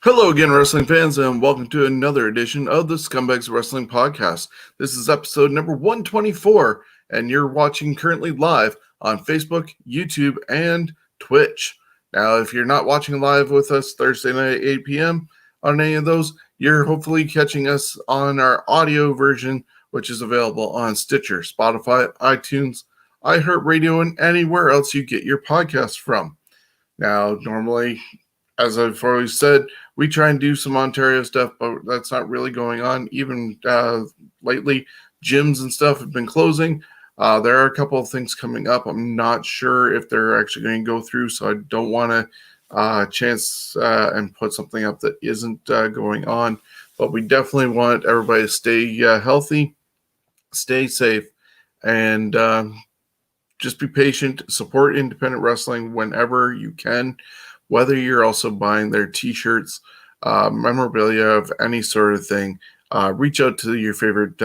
Hello again, wrestling fans, and welcome to another edition of the Scumbags Wrestling Podcast. This is episode number 124, and you're watching currently live on Facebook, YouTube, and Twitch. Now, if you're not watching live with us Thursday night at 8 p.m. on any of those, you're hopefully catching us on our audio version, which is available on Stitcher, Spotify, iTunes, iHeartRadio, and anywhere else you get your podcasts from. Now, normally, as I've always said, we try and do some Ontario stuff, but that's not really going on. Even lately, gyms and stuff have been closing. There are a couple of things coming up. I'm not sure if they're actually going to go through, so I don't want to chance and put something up that isn't going on. But we definitely want everybody to stay healthy, stay safe, and just be patient. Support independent wrestling whenever you can. Whether you're also buying their t-shirts, memorabilia of any sort of thing, reach out to your favorite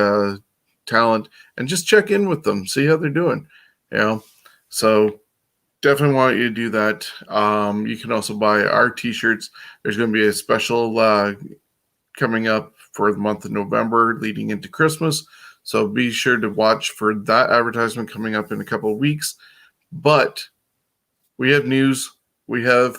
talent and just check in with them, see how they're doing. So definitely want you to do that. You can also buy our t-shirts. There's going to be a special coming up for the month of November leading into Christmas. So be sure to watch for that advertisement coming up in a couple of weeks. But we have news. We have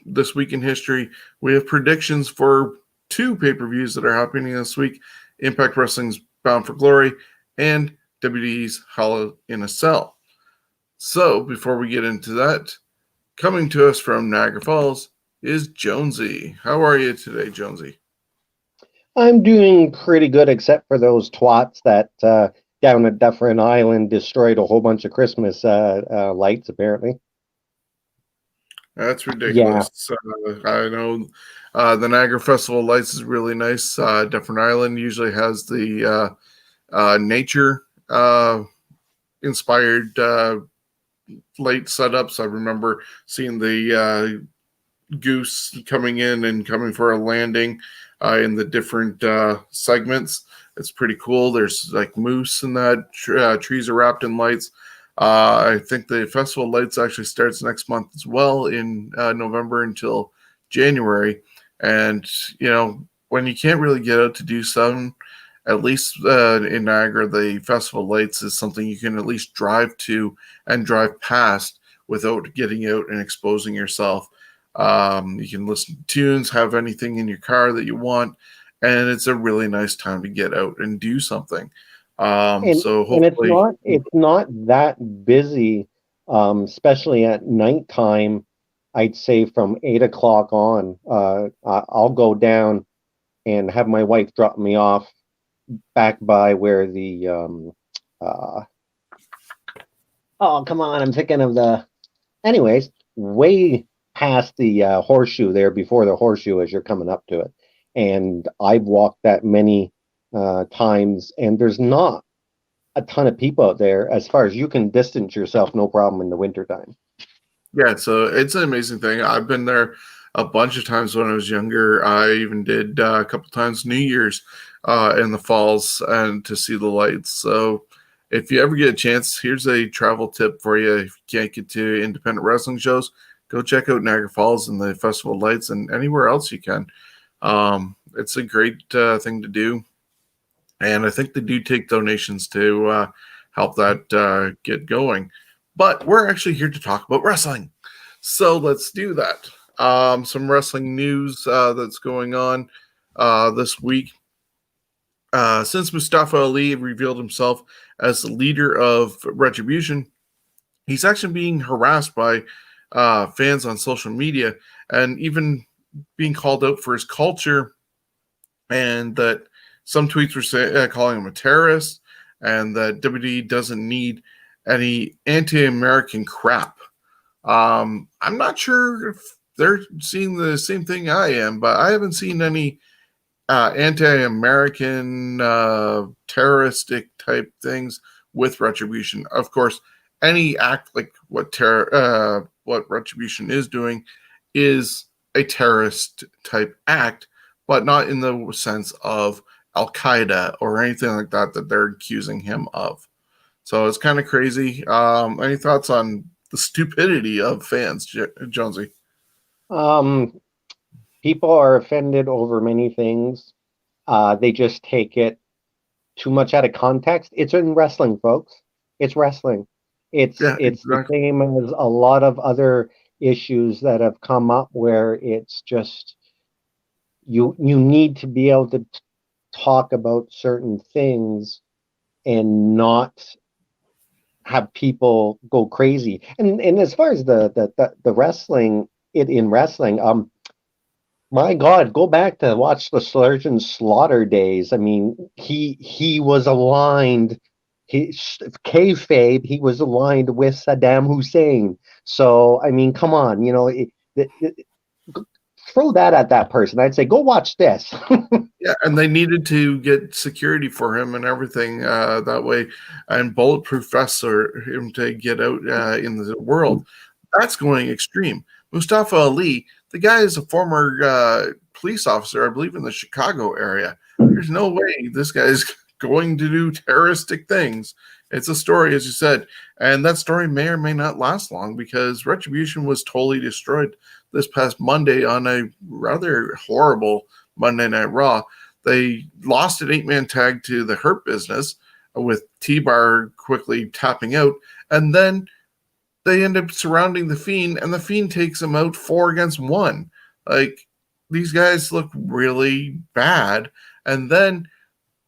This Week in History. We have predictions for 2 pay-per-views that are happening this week. Impact Wrestling's Bound for Glory and WWE's Hell in a Cell. So before we get into that, coming to us from Niagara Falls is Jonesy. How are you today, Jonesy? I'm doing pretty good, except for those twats that down at Dufferin Island destroyed a whole bunch of Christmas lights, apparently. That's ridiculous. Yeah. I know the Niagara Festival Lights is really nice. Dufferin Island usually has the nature inspired light setups. I remember seeing the goose coming in and coming for a landing in the different segments. It's pretty cool. There's like moose and that. Trees are wrapped in lights. I think the festival lights actually starts next month as well in November until January. And, when you can't really get out to do something, at least in Niagara, the festival lights is something you can at least drive to and drive past without getting out and exposing yourself. You can listen to tunes, have anything in your car that you want, and it's a really nice time to get out and do something. So hopefully, and it's not that busy, especially at nighttime. I'd say from 8 o'clock on, I'll go down and have my wife drop me off back by where the oh, come on, I'm thinking of anyways, way past the horseshoe there, before the horseshoe as you're coming up to it. And I've walked that many times, and there's not a ton of people out there. As far as you can distance yourself, no problem in the wintertime. Yeah, so it's an amazing thing. I've been there a bunch of times when I was younger. I even did a couple times New Year's in the falls and to see the lights. So if you ever get a chance, here's a travel tip for you. If you can't get to independent wrestling shows, go check out Niagara Falls and the festival lights and anywhere else you can. It's a great thing to do. And I think they do take donations to help that get going. But we're actually here to talk about wrestling. So let's do that. Some wrestling news that's going on this week. Since Mustafa Ali revealed himself as the leader of Retribution, he's actually being harassed by fans on social media and even being called out for his culture, and that some tweets were calling him a terrorist, and that WWE doesn't need any anti-American crap. I'm not sure if they're seeing the same thing I am, but I haven't seen any anti-American terroristic type things with Retribution. Of course, any act like what Retribution is doing is a terrorist type act, but not in the sense of Al Qaeda or anything like that they're accusing him of. So it's kind of crazy. Any thoughts on the stupidity of fans, Jonesy? Um, People are offended over many things. They just take it too much out of context. It's in wrestling, folks. It's wrestling. It's Yeah, it's the exactly. same as a lot of other issues that have come up where it's just you need to be able to talk about certain things and not have people go crazy. And as far as the wrestling, it in wrestling, my God, go back to watch the Sergeant Slaughter days. I mean, he was aligned. He kayfabe. He was aligned with Saddam Hussein. So I mean, come on, throw that at that person. I'd say, go watch this. Yeah, and they needed to get security for him and everything that way, and bulletproof vests for him to get out in the world. That's going extreme. Mustafa Ali, the guy is a former police officer, I believe, in the Chicago area. There's no way this guy is going to do terroristic things. It's a story, as you said, and that story may or may not last long because Retribution was totally destroyed this past Monday on a rather horrible Monday Night Raw. They lost an 8-man tag to the Hurt Business with T-Bar quickly tapping out, and then they end up surrounding the Fiend, and the Fiend takes them out 4-against-1. Like, these guys look really bad. And then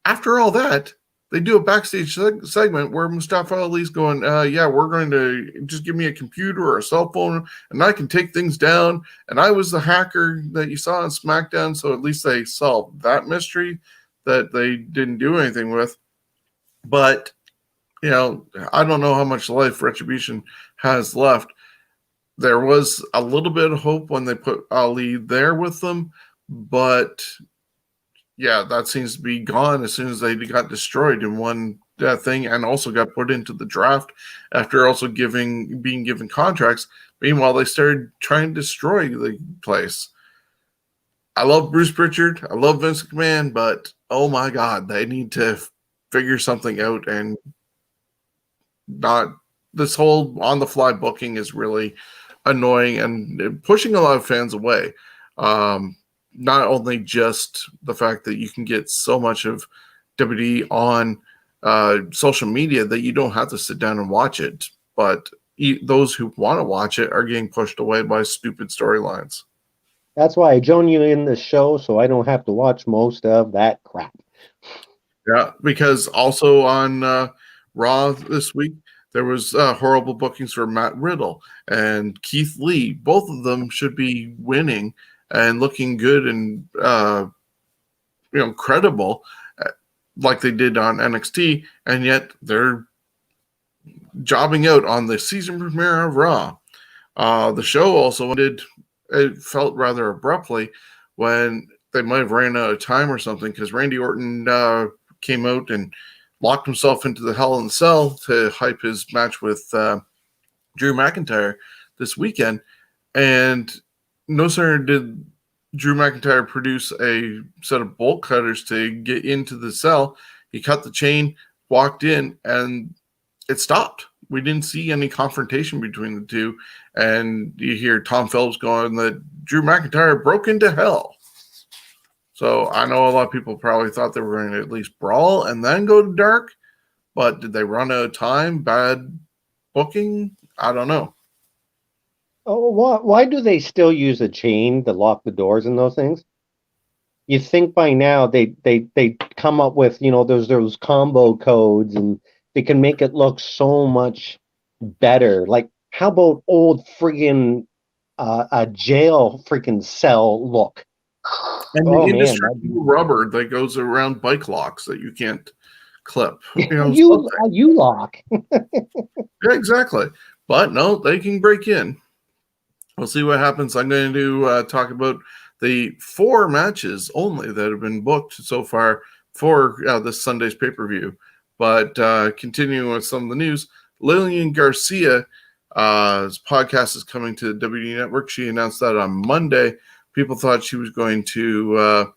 after all that, they do a backstage segment where Mustafa Ali's going, yeah, we're going to just give me a computer or a cell phone and I can take things down. And I was the hacker that you saw on SmackDown. So at least they solved that mystery that they didn't do anything with. But, I don't know how much life Retribution has left. There was a little bit of hope when they put Ali there with them, but yeah, that seems to be gone as soon as they got destroyed in one thing, and also got put into the draft after also being given contracts. Meanwhile, they started trying to destroy the place. I love Bruce Pritchard, I love Vince McMahon, but oh my God, they need to figure something out and not. This whole on the fly booking is really annoying and pushing a lot of fans away. Not only just the fact that you can get so much of WWE on social media that you don't have to sit down and watch it, but those who want to watch it are getting pushed away by stupid storylines. That's why I join you in the show so I don't have to watch most of that crap. Yeah, because also on Raw this week, there was horrible bookings for Matt Riddle and Keith Lee. Both of them should be winning and looking good and credible, like they did on NXT, and yet they're jobbing out on the season premiere of Raw. The show also ended. It felt rather abruptly when they might have ran out of time or something because Randy Orton came out and locked himself into the Hell in the Cell to hype his match with Drew McIntyre this weekend. And no sooner did Drew McIntyre produce a set of bolt cutters to get into the cell, he cut the chain, walked in, and it stopped. We didn't see any confrontation between the two. And you hear Tom Phillips going that Drew McIntyre broke into hell. So I know a lot of people probably thought they were going to at least brawl and then go to dark. But did they run out of time? Bad booking? I don't know. Oh, why do they still use a chain to lock the doors and those things? You think by now they come up with those combo codes and they can make it look so much better. Like how about old friggin' a jail freaking cell look? And the Oh man, indestructible rubber that goes around bike locks that you can't clip. Something. you lock. Yeah, exactly. But no, they can break in. We'll see what happens. I'm going to talk about the 4 matches only that have been booked so far for this Sunday's pay-per-view. But continuing with some of the news, Lillian Garcia's podcast is coming to the WWE Network. She announced that on Monday. People thought she was going to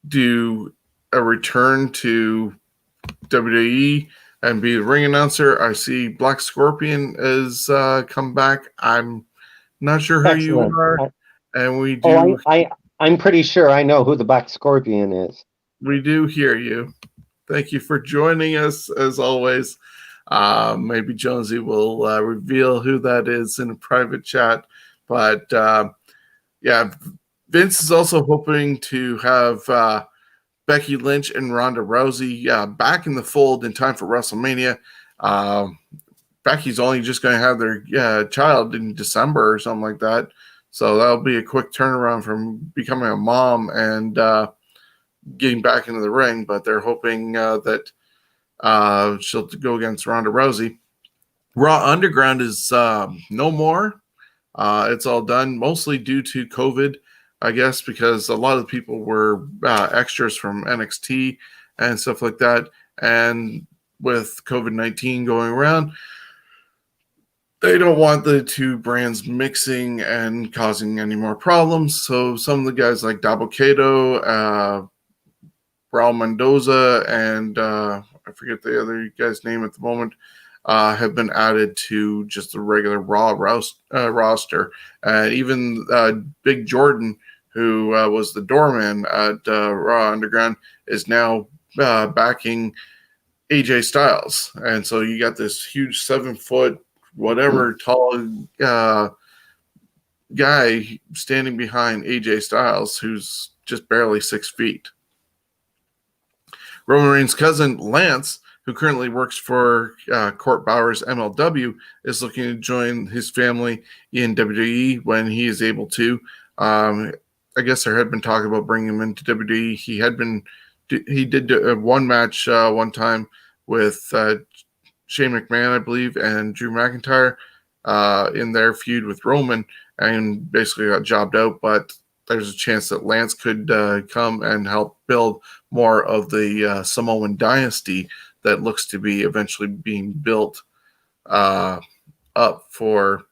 do a return to WWE and be the ring announcer. I see Black Scorpion has come back. I'm not sure who you Excellent. are, and Oh, I'm pretty sure I know who the Black Scorpion is. we do hear you. Thank you for joining us as always. Maybe Jonesy will reveal who that is in a private chat, but yeah, Vince is also hoping to have Becky Lynch and Ronda Rousey back in the fold in time for WrestleMania. Becky's only just going to have their child in December or something like that. So that'll be a quick turnaround from becoming a mom and getting back into the ring. But they're hoping that she'll go against Ronda Rousey. Raw Underground is no more. It's all done, mostly due to COVID, I guess, because a lot of people were extras from NXT and stuff like that. And with COVID-19 going around, they don't want the two brands mixing and causing any more problems. So some of the guys like Dabo Kato, Raul Mendoza, and I forget the other guy's name at the moment, have been added to just the regular Raw roster. Even Big Jordan, who was the doorman at Raw Underground, is now backing AJ Styles. And so you got this huge 7-foot, whatever tall guy standing behind AJ Styles, who's just barely 6 feet. Roman Reigns' cousin, Lance, who currently works for Court Bauer's MLW, is looking to join his family in WWE when he is able to. I guess there had been talk about bringing him into WWE. He did one match one time with Shane McMahon, I believe, and Drew McIntyre in their feud with Roman, and basically got jobbed out. But there's a chance that Lance could come and help build more of the Samoan dynasty that looks to be eventually being built up for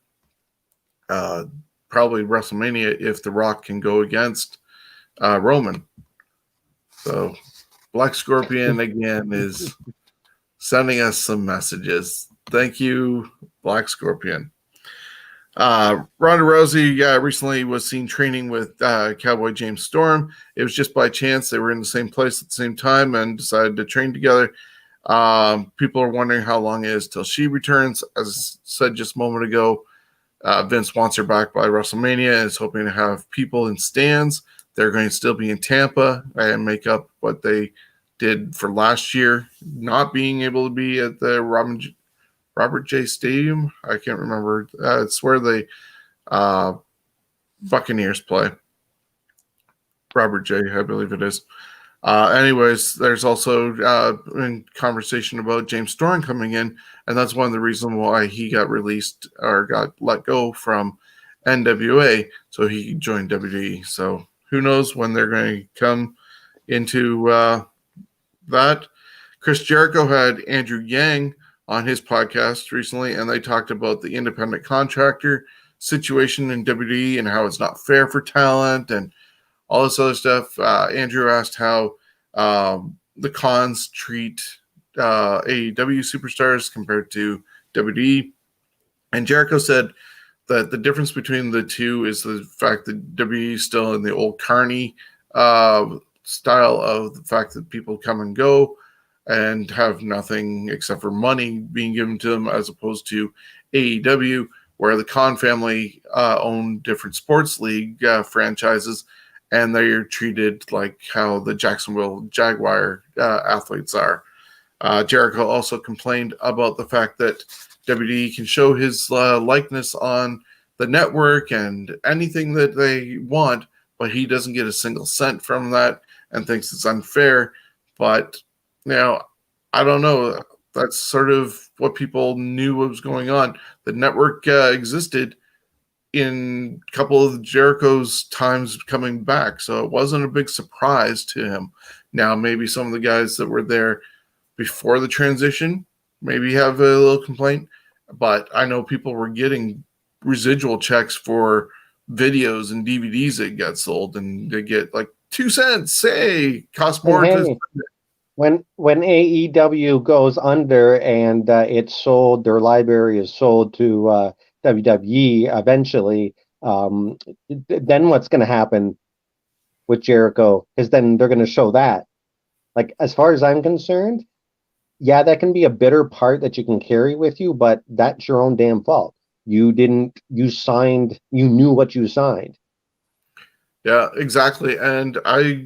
probably WrestleMania if The Rock can go against Roman. So Black Scorpion again is sending us some messages. Thank you, Black Scorpion. Ronda Rousey recently was seen training with Cowboy James Storm. It was just by chance. They were in the same place at the same time and decided to train together. People are wondering how long it is till she returns. As I said just a moment ago, Vince wants her back by WrestleMania and is hoping to have people in stands. They're going to still be in Tampa and make up what they did for last year, not being able to be at the Robert J. Stadium. I can't remember. It's where the Buccaneers play. Robert J., I believe it is. Anyways, there's also in conversation about James Storm coming in, and that's one of the reasons why he got released or got let go from NWA, so he joined WWE. So who knows when they're going to come into that. Chris Jericho had Andrew Yang on his podcast recently, and they talked about the independent contractor situation in WWE and how it's not fair for talent and all this other stuff. Andrew asked how the cons treat AEW superstars compared to WWE. And Jericho said that the difference between the two is the fact that WWE is still in the old carny style of the fact that people come and go and have nothing except for money being given to them, as opposed to AEW, where the Khan family own different sports league franchises, and they're treated like how the Jacksonville Jaguar athletes are. Jericho also complained about the fact that WWE can show his likeness on the network and anything that they want, but he doesn't get a single cent from that and thinks it's unfair. But, I don't know. That's sort of what people knew was going on. The network existed in a couple of Jericho's times coming back, so it wasn't a big surprise to him. Now, maybe some of the guys that were there before the transition maybe have a little complaint, but I know people were getting residual checks for videos and DVDs that got sold, and they get like 2 cents. Hey, cost And more to. hey, when AEW goes under and it's sold, their library is sold to WWE eventually. Then what's going to happen with Jericho? Because then they're going to show that. Like, as far as I'm concerned, yeah, that can be a bitter part that you can carry with you, but that's your own damn fault. You signed, you knew what you signed. Yeah, exactly. And I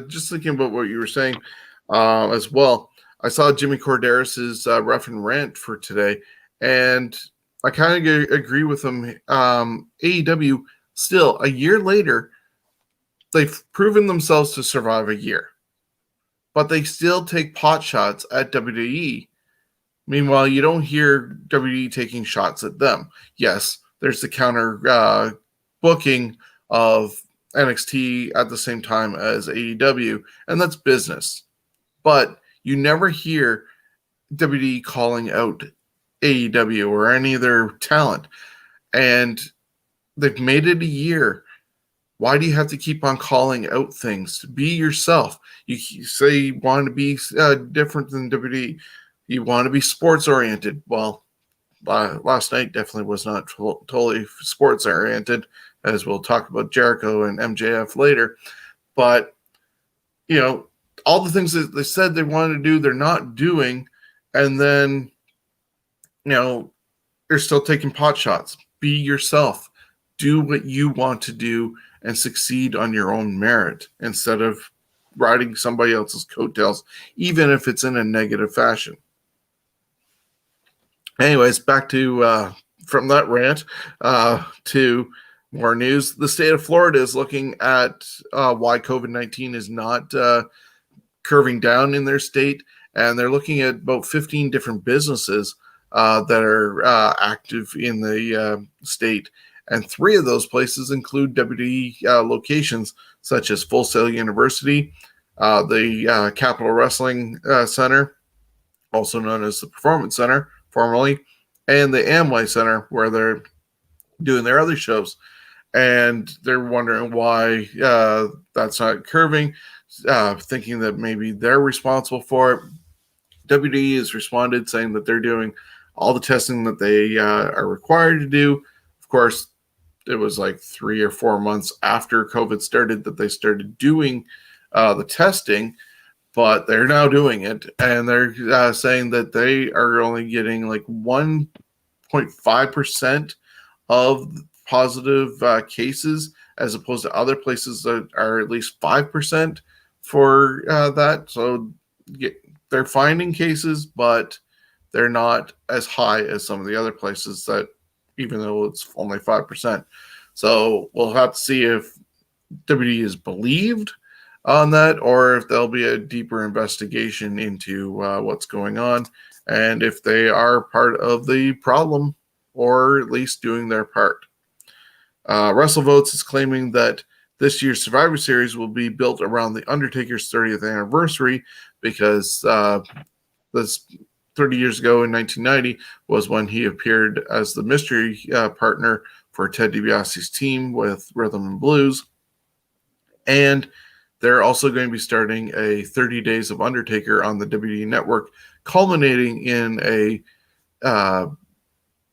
just thinking about what you were saying as well. I saw Jimmy Corderis's rough and rant for today, and I kind of agree with him. AEW still a year later, they've proven themselves to survive a year, but they still take pot shots at WWE. Meanwhile, you don't hear WWE taking shots at them. Yes, there's the counter booking of NXT at the same time as AEW, and that's business. But you never hear WWE calling out AEW or any of their talent. And they've made it a year. Why do you have to keep on calling out things? Be yourself. You say you want to be different than WWE. You want to be sports oriented. Well, last night definitely was not totally sports oriented, as we'll talk about Jericho and MJF later. But, you know, all the things that they said they wanted to do, they're not doing. And then, they're still taking pot shots. Be yourself. Do what you want to do and succeed on your own merit instead of riding somebody else's coattails, even if it's in a negative fashion. Anyways, back to from that rant to more news. The state of Florida is looking at why COVID-19 is not curving down in their state, and they're looking at about 15 different businesses that are active in the state. And 3 of those places include WWE locations, such as Full Sail University, the Capital Wrestling Center, also known as the Performance Center, formerly, and the Amway Center, where they're doing their other shows. And they're wondering why that's not curving, thinking that maybe they're responsible for it. WWE has responded saying that they're doing all the testing that they are required to do. Of course, it was like 3 or 4 months after COVID started that they started doing the testing, but they're now doing it, and they're saying that they are only getting like 1.5% of positive cases, as opposed to other places that are at least 5% for that. So they're finding cases, but they're not as high as some of the other places that, even though it's only 5%. So we'll have to see if WWE is believed on that, or if there'll be a deeper investigation into what's going on, and if they are part of the problem, or at least doing their part. WrestleVotes is claiming that this year's Survivor Series will be built around the Undertaker's 30th anniversary, because this 30 years ago in 1990 was when he appeared as the mystery partner for Ted DiBiase's team with Rhythm and Blues. And they're also going to be starting a 30 Days of Undertaker on the WWE Network, culminating in a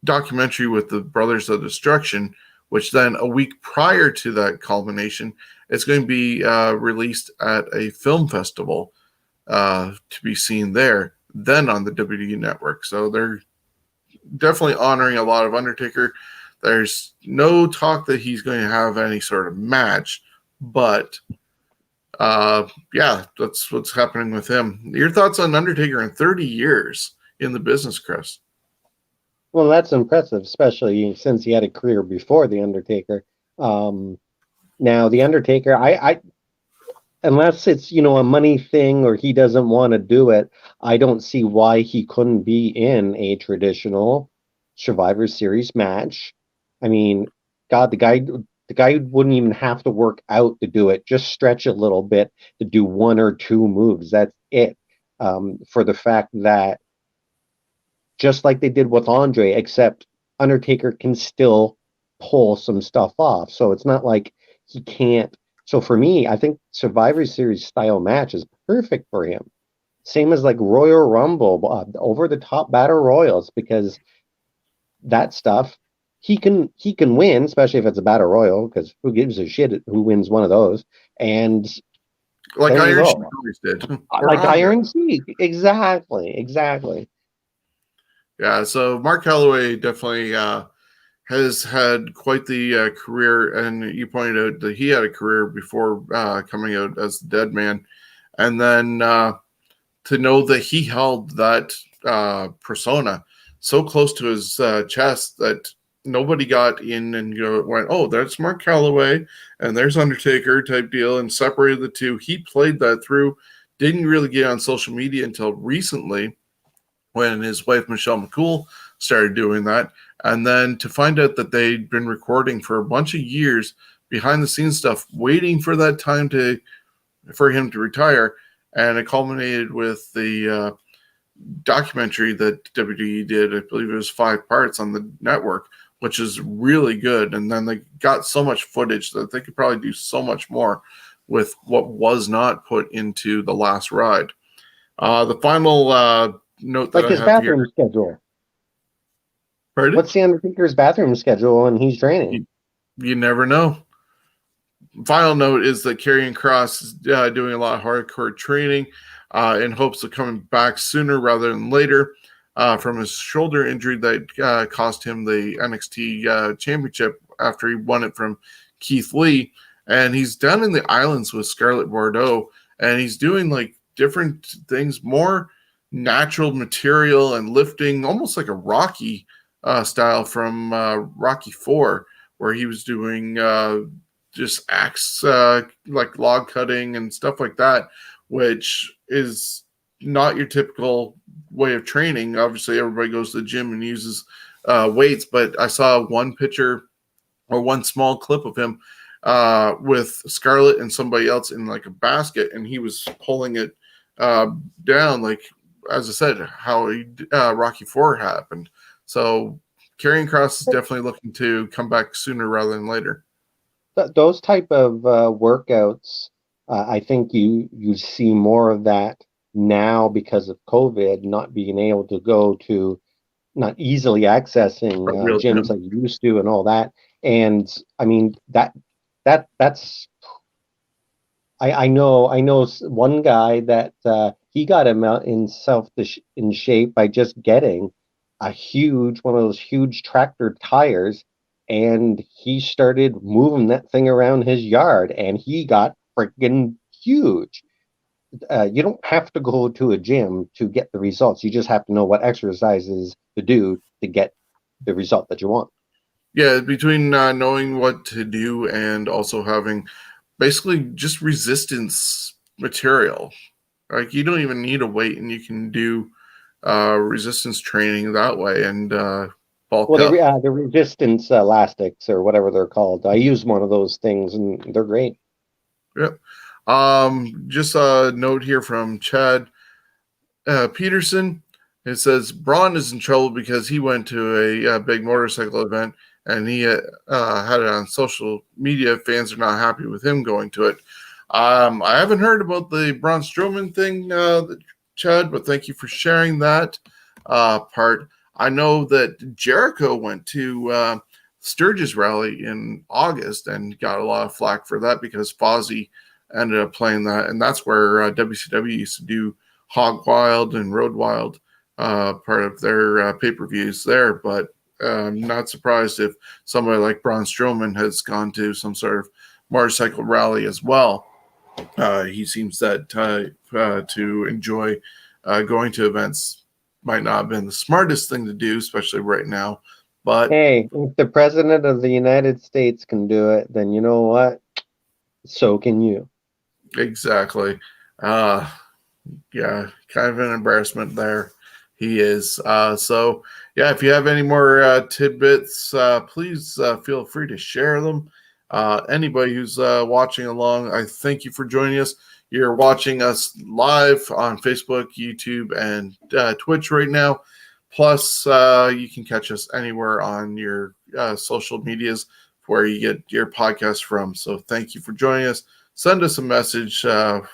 documentary with the Brothers of Destruction, which then a week prior to that culmination, it's going to be released at a film festival to be seen there, then on the WWE Network. So they're definitely honoring a lot of Undertaker. There's no talk that he's going to have any sort of match, but yeah, that's what's happening with him. Your thoughts on Undertaker in 30 years in the business, Chris? Well, that's impressive, especially since he had a career before the Undertaker. Now, the Undertaker, I unless it's a money thing or he doesn't want to do it, I don't see why he couldn't be in a traditional Survivor Series match. I mean, God, the guy wouldn't even have to work out to do it. Just stretch a little bit to do 1 or 2 moves. That's it. For the fact that, just like they did with Andre, except Undertaker can still pull some stuff off. So it's not like he can't So for me, I think Survivor Series style match is perfect for him. Same as like Royal Rumble, over the top battle royals, because that stuff he can win, especially if it's a battle royal, because who gives a shit who wins one of those? And Like there you Iron Sheik go. always did, or Like Andre. Iron Sheik. Exactly. Yeah, so Mark Calloway definitely has had quite the career, and you pointed out that he had a career before coming out as the Dead Man, and then to know that he held that persona so close to his chest that nobody got in and went, oh, that's Mark Calloway and there's Undertaker type deal, and separated the two. He played that through, didn't really get on social media until recently when his wife Michelle McCool started doing that, and then to find out that they'd been recording for a bunch of years behind the scenes stuff, waiting for that time for him to retire, and it culminated with the documentary that WWE did. I believe it was 5 parts on the network, which is really good. And then they got so much footage that they could probably do so much more with what was not put into the last ride. The final note that Like I his have here. bathroom schedule. Pardon? What's the Undertaker's bathroom schedule when he's training? You never know. Final note is that Karrion Kross is doing a lot of hardcore training in hopes of coming back sooner rather than later from his shoulder injury that cost him the NXT championship after he won it from Keith Lee. And he's down in the islands with Scarlett Bordeaux, and he's doing like different things, more natural material and lifting, almost like a Rocky style from Rocky 4, where he was doing just axe like log cutting and stuff like that, which is not your typical way of training. Obviously, everybody goes to the gym and uses weights, but I saw one picture or one small clip of him with Scarlett and somebody else in like a basket, and he was pulling it down, like as I said, how Rocky 4 happened. So Karrion Kross is definitely looking to come back sooner rather than later. Those type of workouts, I think you see more of that now because of COVID, not being able to go to, not easily accessing A real gyms gym. like you used to and all that. And I mean that's I know one guy that he got him out in in shape by just getting a huge one of those huge tractor tires, and he started moving that thing around his yard, and he got freaking huge. You don't have to go to a gym to get the results. You just have to know what exercises to do to get the result that you want. Yeah, between knowing what to do and also having basically just resistance material. Like you don't even need a weight, and you can do resistance training that way and bulk Well, up. the resistance elastics or whatever they're called. I use one of those things, and they're great. Yep. Just a note here from Chad Peterson. It says Braun is in trouble because he went to a big motorcycle event and he had it on social media. Fans are not happy with him going to it. I haven't heard about the Braun Strowman thing, Chad, but thank you for sharing that part. I know that Jericho went to Sturgis rally in August and got a lot of flack for that because Fozzy ended up playing that, and that's where WCW used to do Hog Wild and Road Wild, part of their pay-per-views there. But I'm not surprised if somebody like Braun Strowman has gone to some sort of motorcycle rally as well. He seems that to enjoy going to events. Might not have been the smartest thing to do, especially right now. But Hey, if the president of the United States can do it, then you know what? So can you. exactly. Uh, yeah, kind of an embarrassment there. He is. So, yeah, if you have any more tidbits, please feel free to share them. Anybody who's watching along, I thank you for joining us. You're watching us live on Facebook, YouTube, and Twitch right now. Plus, you can catch us anywhere on your social medias where you get your podcast from. So thank you for joining us. Send us a message. Let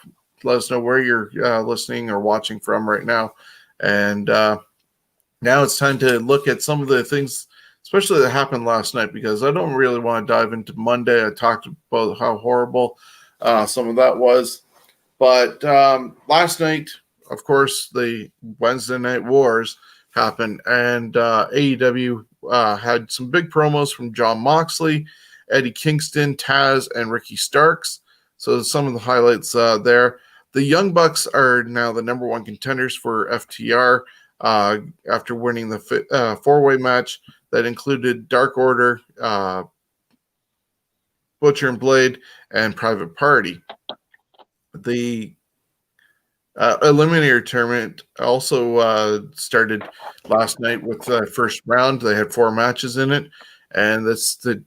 us know where you're listening or watching from right now. And now it's time to look at some of the things, especially that happened last night, because I don't really want to dive into Monday. I talked about how horrible some of that was. But last night, of course, the Wednesday Night Wars happened, and AEW had some big promos from Jon Moxley, Eddie Kingston, Taz, and Ricky Starks. So some of the highlights there. The Young Bucks are now the number one contenders for FTR after winning the four-way match that included Dark Order, Butcher and Blade, and Private Party. The Eliminator tournament also started last night with the first round. They had 4 matches in it, and that's to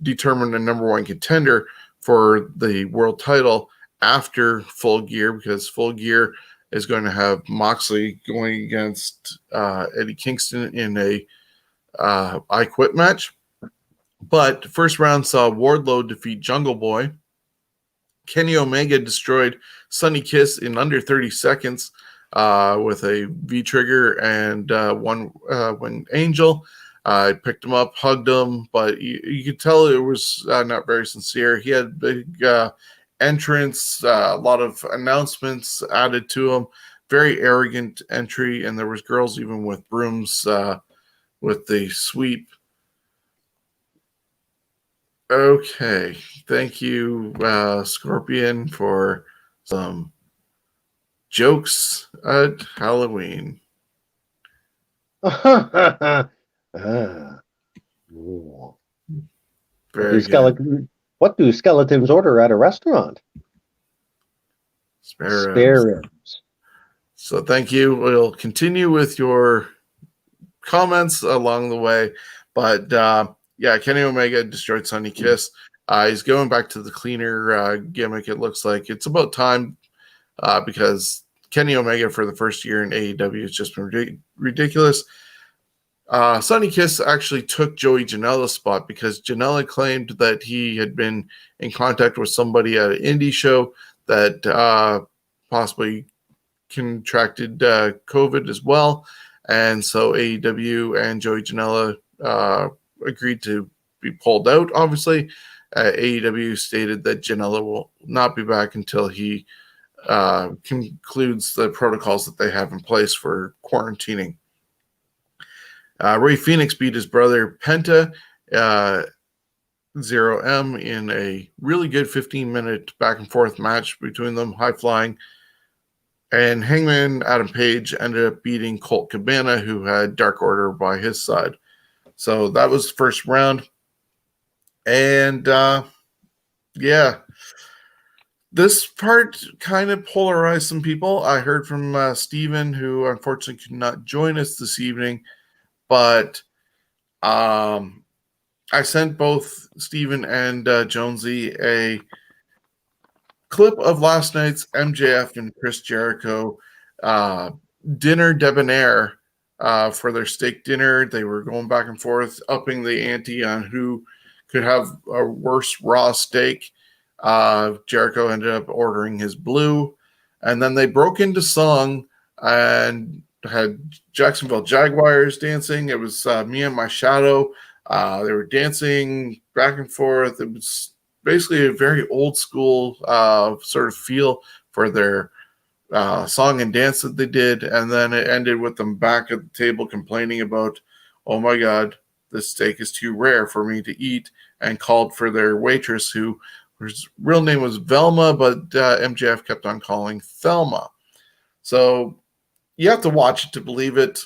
determine the number one contender for the world title after Full Gear, because Full Gear is going to have Moxley going against Eddie Kingston in a I Quit match. But first round saw Wardlow defeat Jungle Boy. Kenny Omega destroyed Sonny Kiss in under 30 seconds with a V-trigger and one Winged Angel. I picked him up, hugged him, but you could tell it was not very sincere. He had big entrance, a lot of announcements added to him, very arrogant entry, and there was girls even with brooms with the sweep. Okay, thank you, Scorpion, for some jokes at Halloween. Very good. What do skeletons order at a restaurant? Spare ribs. So thank you. We'll continue with your comments along the way, but yeah, Kenny Omega destroyed Sonny Kiss. He's going back to the cleaner gimmick. It looks like it's about time because Kenny Omega for the first year in AEW has just been ridiculous. Sonny Kiss actually took Joey Janela's spot because Janela claimed that he had been in contact with somebody at an indie show that possibly contracted COVID as well. And so AEW and Joey Janela agreed to be pulled out, obviously. AEW stated that Janela will not be back until he concludes the protocols that they have in place for quarantining. Ray Phoenix beat his brother Penta 0M in a really good 15-minute back-and-forth match between them, high-flying. And Hangman Adam Page ended up beating Colt Cabana, who had Dark Order by his side. So that was the first round. And, yeah, this part kind of polarized some people. I heard from Steven, who unfortunately could not join us this evening. But I sent both Steven and Jonesy a clip of last night's MJF and Chris Jericho dinner debonair for their steak dinner. They were going back and forth, upping the ante on who could have a worse raw steak. Jericho ended up ordering his blue, and then they broke into song and had Jacksonville Jaguars dancing. It was Me and My Shadow. They were dancing back and forth. It was basically a very old school sort of feel for their song and dance that they did. And then it ended with them back at the table complaining about, oh my God, this steak is too rare for me to eat, and called for their waitress, whose real name was Velma, but MJF kept on calling Thelma. So you have to watch it to believe it.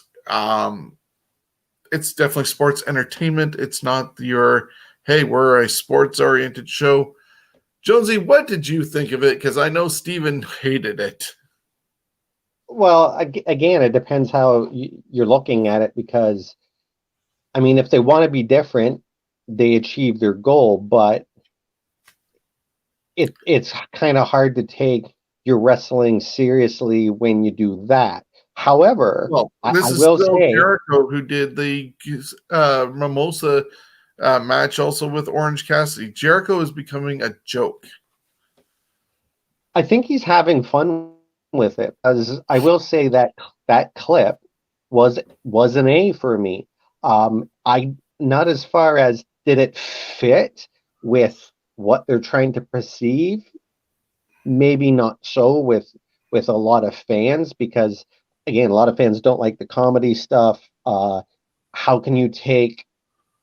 It's definitely sports entertainment. It's not your, hey, we're a sports-oriented show. Jonesy, what did you think of it? Because I know Steven hated it. Well, again, it depends how you're looking at it, because, I mean, if they want to be different, they achieve their goal, but it's kind of hard to take your wrestling seriously when you do that. However, well, this I is will still say, Jericho who did the mimosa match also with Orange Cassidy. Jericho is becoming a joke. I think he's having fun with it. As I will say that that clip was an A for me. I not as far as did it fit with what they're trying to perceive. Maybe not so with a lot of fans because again, a lot of fans don't like the comedy stuff. How can you take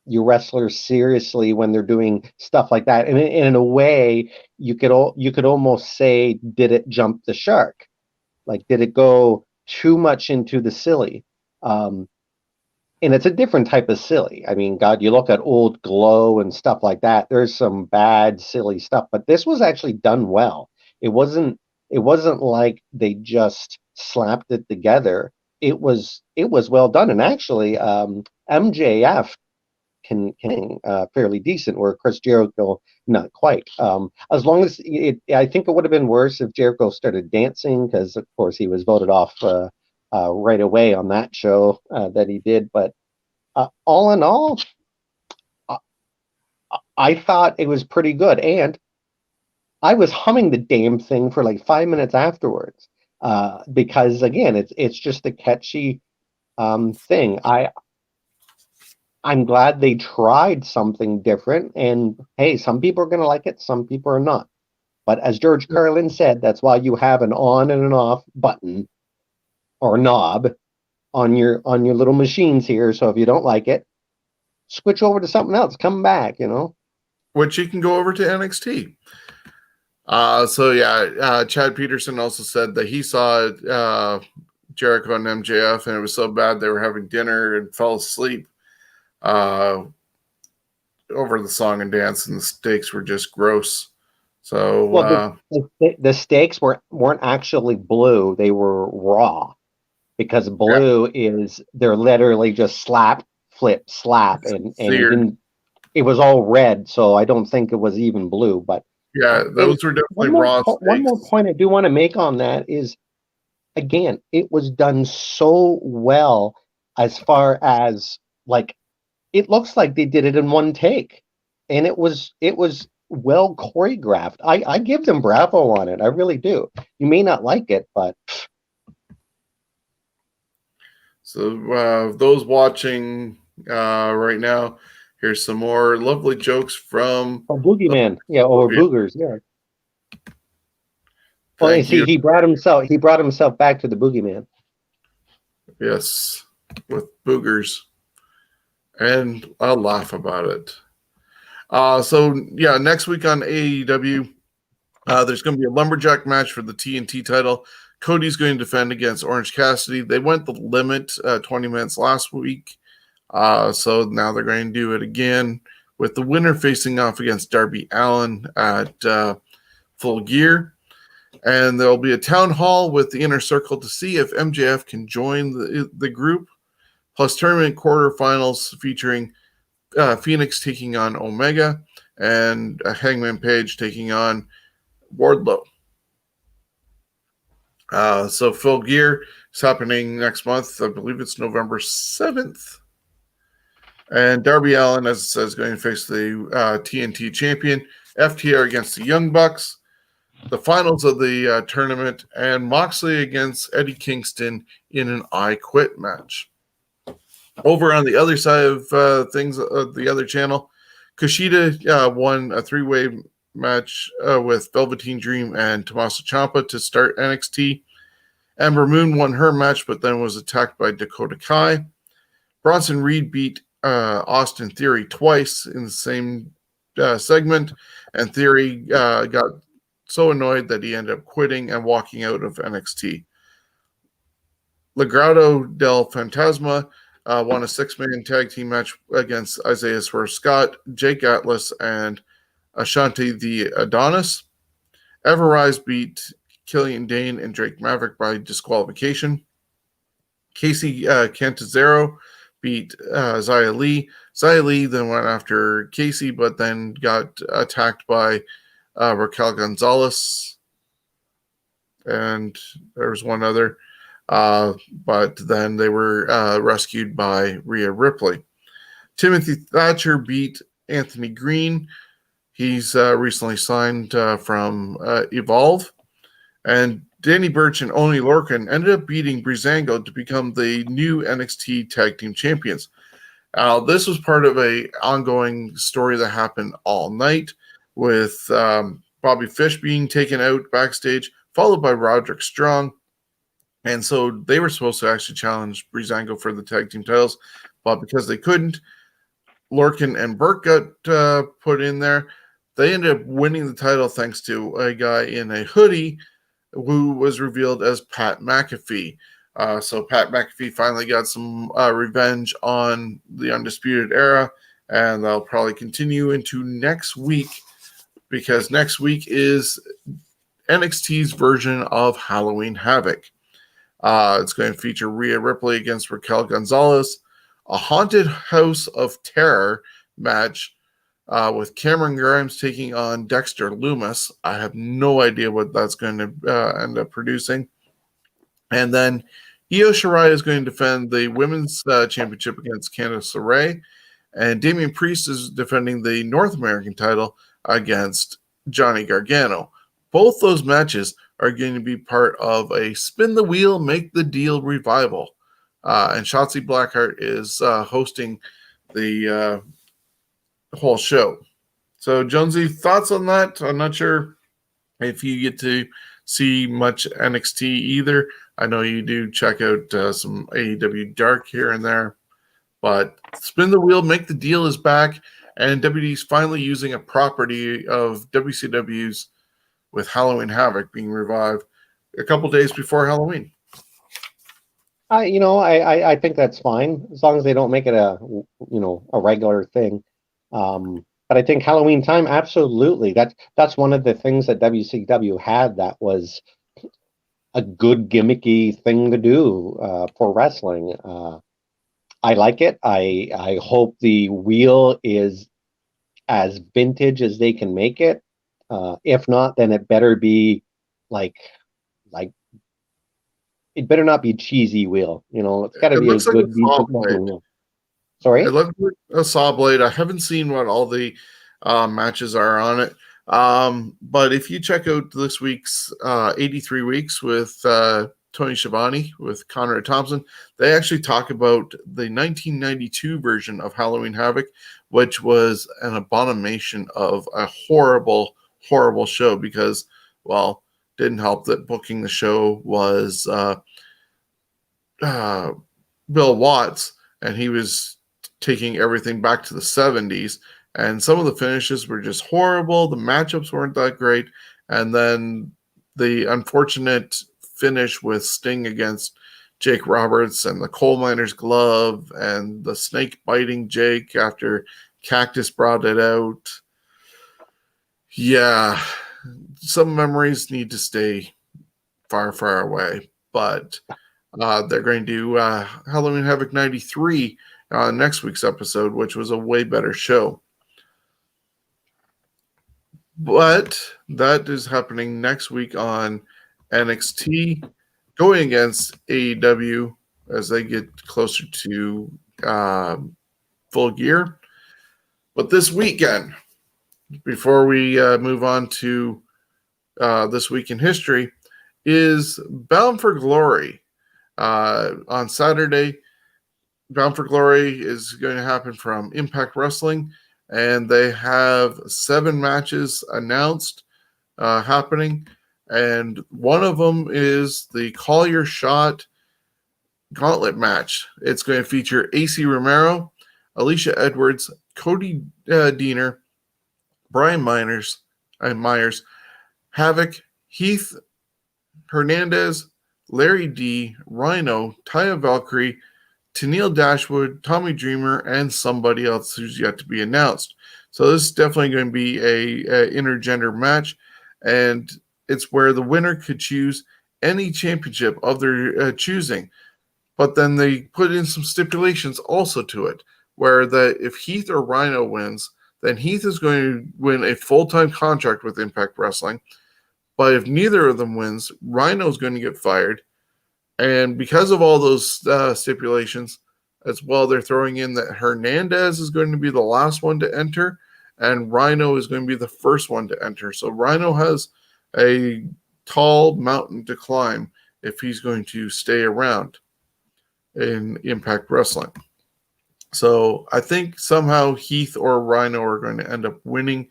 your wrestlers seriously when they're doing stuff like that? And in a way, you could almost say, did it jump the shark? Like, did it go too much into the silly? Um, and it's a different type of silly. I mean, God, you look at old Glow and stuff like that. There's some bad, silly stuff, but this was actually done well. It wasn't. It wasn't like they just slapped it together. It was well done, and actually, MJF can fairly decent, where Chris Jericho not quite. As long as I think it would have been worse if Jericho started dancing, because of course he was voted off right away on that show that he did. But all in all, I, I thought it was pretty good, and I was humming the damn thing for like 5 minutes afterwards because again, it's just a catchy thing. I'm glad they tried something different. And hey, some people are going to like it, some people are not. But as George Carlin said, that's why you have an on and an off button or knob on your little machines here. So if you don't like it, switch over to something else. Come back, you know. Which you can go over to NXT. Chad Peterson also said that he saw Jericho and MJF, and it was so bad they were having dinner and fell asleep over the song and dance, and the steaks were just gross. So, Well, the steaks weren't actually blue; they were raw because yeah, blue is they're literally just slap, flip, slap, and it seared. didn't. It was all red, so I don't think it was even blue. But Yeah, and those were definitely raw one more steaks. point I do want to make on that is again, it was done so well as far as like it looks like they did it in one take, and it was well choreographed. I give them bravo on it. I really do. You may not like it, but So, those watching right now, here's some more lovely jokes from oh, Boogeyman, yeah, or Logan. Boogers, yeah. Well, you Thank see, you. he brought himself back to the Boogeyman. Yes, with boogers. And I'll laugh about it. Next week on AEW, there's going to be a lumberjack match for the TNT title. Cody's going to defend against Orange Cassidy. They went the limit 20 minutes last week, so now they're going to do it again with the winner facing off against Darby Allin at Full Gear. And there'll be a town hall with the Inner Circle to see if MJF can join the group, plus tournament quarterfinals featuring Phoenix taking on Omega and Hangman Page taking on Wardlow. So Full Gear is happening next month. I believe it's November 7th. And Darby Allin, as it says, is going to face the TNT champion, FTR against the Young Bucks, the finals of the tournament, and Moxley against Eddie Kingston in an I Quit match. Over on the other side of things, the other channel, Kushida won a three-way match with Velveteen Dream and Tommaso Ciampa to start NXT. Ember Moon won her match, but then was attacked by Dakota Kai. Bronson Reed beat Austin Theory twice in the same segment, and Theory got so annoyed that he ended up quitting and walking out of NXT. Legado del Fantasma won a six-man tag team match against Isaiah Swerve Scott, Jake Atlas, and Ashanti the Adonis. Everrise beat Killian Dane and Drake Maverick by disqualification. Casey Cantizero beat Xia Li. Xia Li then went after Casey, but then got attacked by Raquel Gonzalez. And there was one other. But then they were rescued by Rhea Ripley. Timothy Thatcher beat Anthony Green. He's recently signed from Evolve. And Danny Burch and Oni Lorcan ended up beating Breezango to become the new NXT Tag Team Champions. This was part of a ongoing story that happened all night with Bobby Fish being taken out backstage, followed by Roderick Strong. And so they were supposed to actually challenge Breezango for the tag team titles, but because they couldn't, Lorcan and Burke got put in there. They ended up winning the title thanks to a guy in a hoodie who was revealed as Pat McAfee. So Pat McAfee finally got some revenge on the Undisputed Era, and they'll probably continue into next week because next week is NXT's version of Halloween Havoc. It's going to feature Rhea Ripley against Raquel Gonzalez, a Haunted House of Terror match with Cameron Grimes taking on Dexter Lumis. I have no idea what that's going to end up producing. And then Io Shirai is going to defend the Women's Championship against Candice LeRae. And Damian Priest is defending the North American title against Johnny Gargano. Both those matches are going to be part of a Spin the Wheel, Make the Deal revival. And Shotzi Blackheart is hosting the whole show. So, Jonesy, thoughts on that? I'm not sure if you get to see much NXT either. I know you do check out some AEW Dark here and there. But Spin the Wheel, Make the Deal is back. And WWE's finally using a property of WCW's with Halloween Havoc being revived a couple days before Halloween. I think that's fine as long as they don't make it a regular thing. But I think Halloween time, absolutely. That's one of the things that WCW had that was a good gimmicky thing to do for wrestling. I like it. I hope the wheel is as vintage as they can make it. If not, then it better be like it better not be cheesy wheel. It's got to be a good, decent wheel. Sorry? It looks like a saw blade. I haven't seen what all the matches are on it. But if you check out this week's 83 Weeks with Tony Schiavone, with Conrad Thompson, they actually talk about the 1992 version of Halloween Havoc, which was an abomination of a horrible, horrible show because, well, didn't help that booking the show was Bill Watts, and he was taking everything back to the 70s. And some of the finishes were just horrible. The matchups weren't that great. And then the unfortunate finish with Sting against Jake Roberts and the coal miner's glove and the snake biting Jake after Cactus brought it out. Yeah, some memories need to stay far, far away. But they're going to do Halloween Havoc 93 next week's episode, which was a way better show. But that is happening next week on NXT, going against AEW as they get closer to Full Gear. But this weekend, before we move on to This Week in History, is Bound for Glory. On Saturday, Bound for Glory is going to happen from Impact Wrestling, and they have 7 matches announced happening, and one of them is the Call Your Shot Gauntlet match. It's going to feature AC Romero, Alicia Edwards, Cody Deaner, Brian Myers, Havoc, Heath Hernandez, Larry D, Rhino, Taya Valkyrie, Tennille Dashwood, Tommy Dreamer, and somebody else who's yet to be announced. So this is definitely going to be a intergender match, and it's where the winner could choose any championship of their choosing. But then they put in some stipulations also to it, where if Heath or Rhino wins, then Heath is going to win a full-time contract with Impact Wrestling. But if neither of them wins, Rhino is going to get fired. And because of all those stipulations, as well. They're throwing in that Hernandez is going to be the last one to enter, and Rhino is going to be the first one to enter. So Rhino has a tall mountain to climb if he's going to stay around in Impact Wrestling. So I think somehow Heath or Rhino are going to end up winning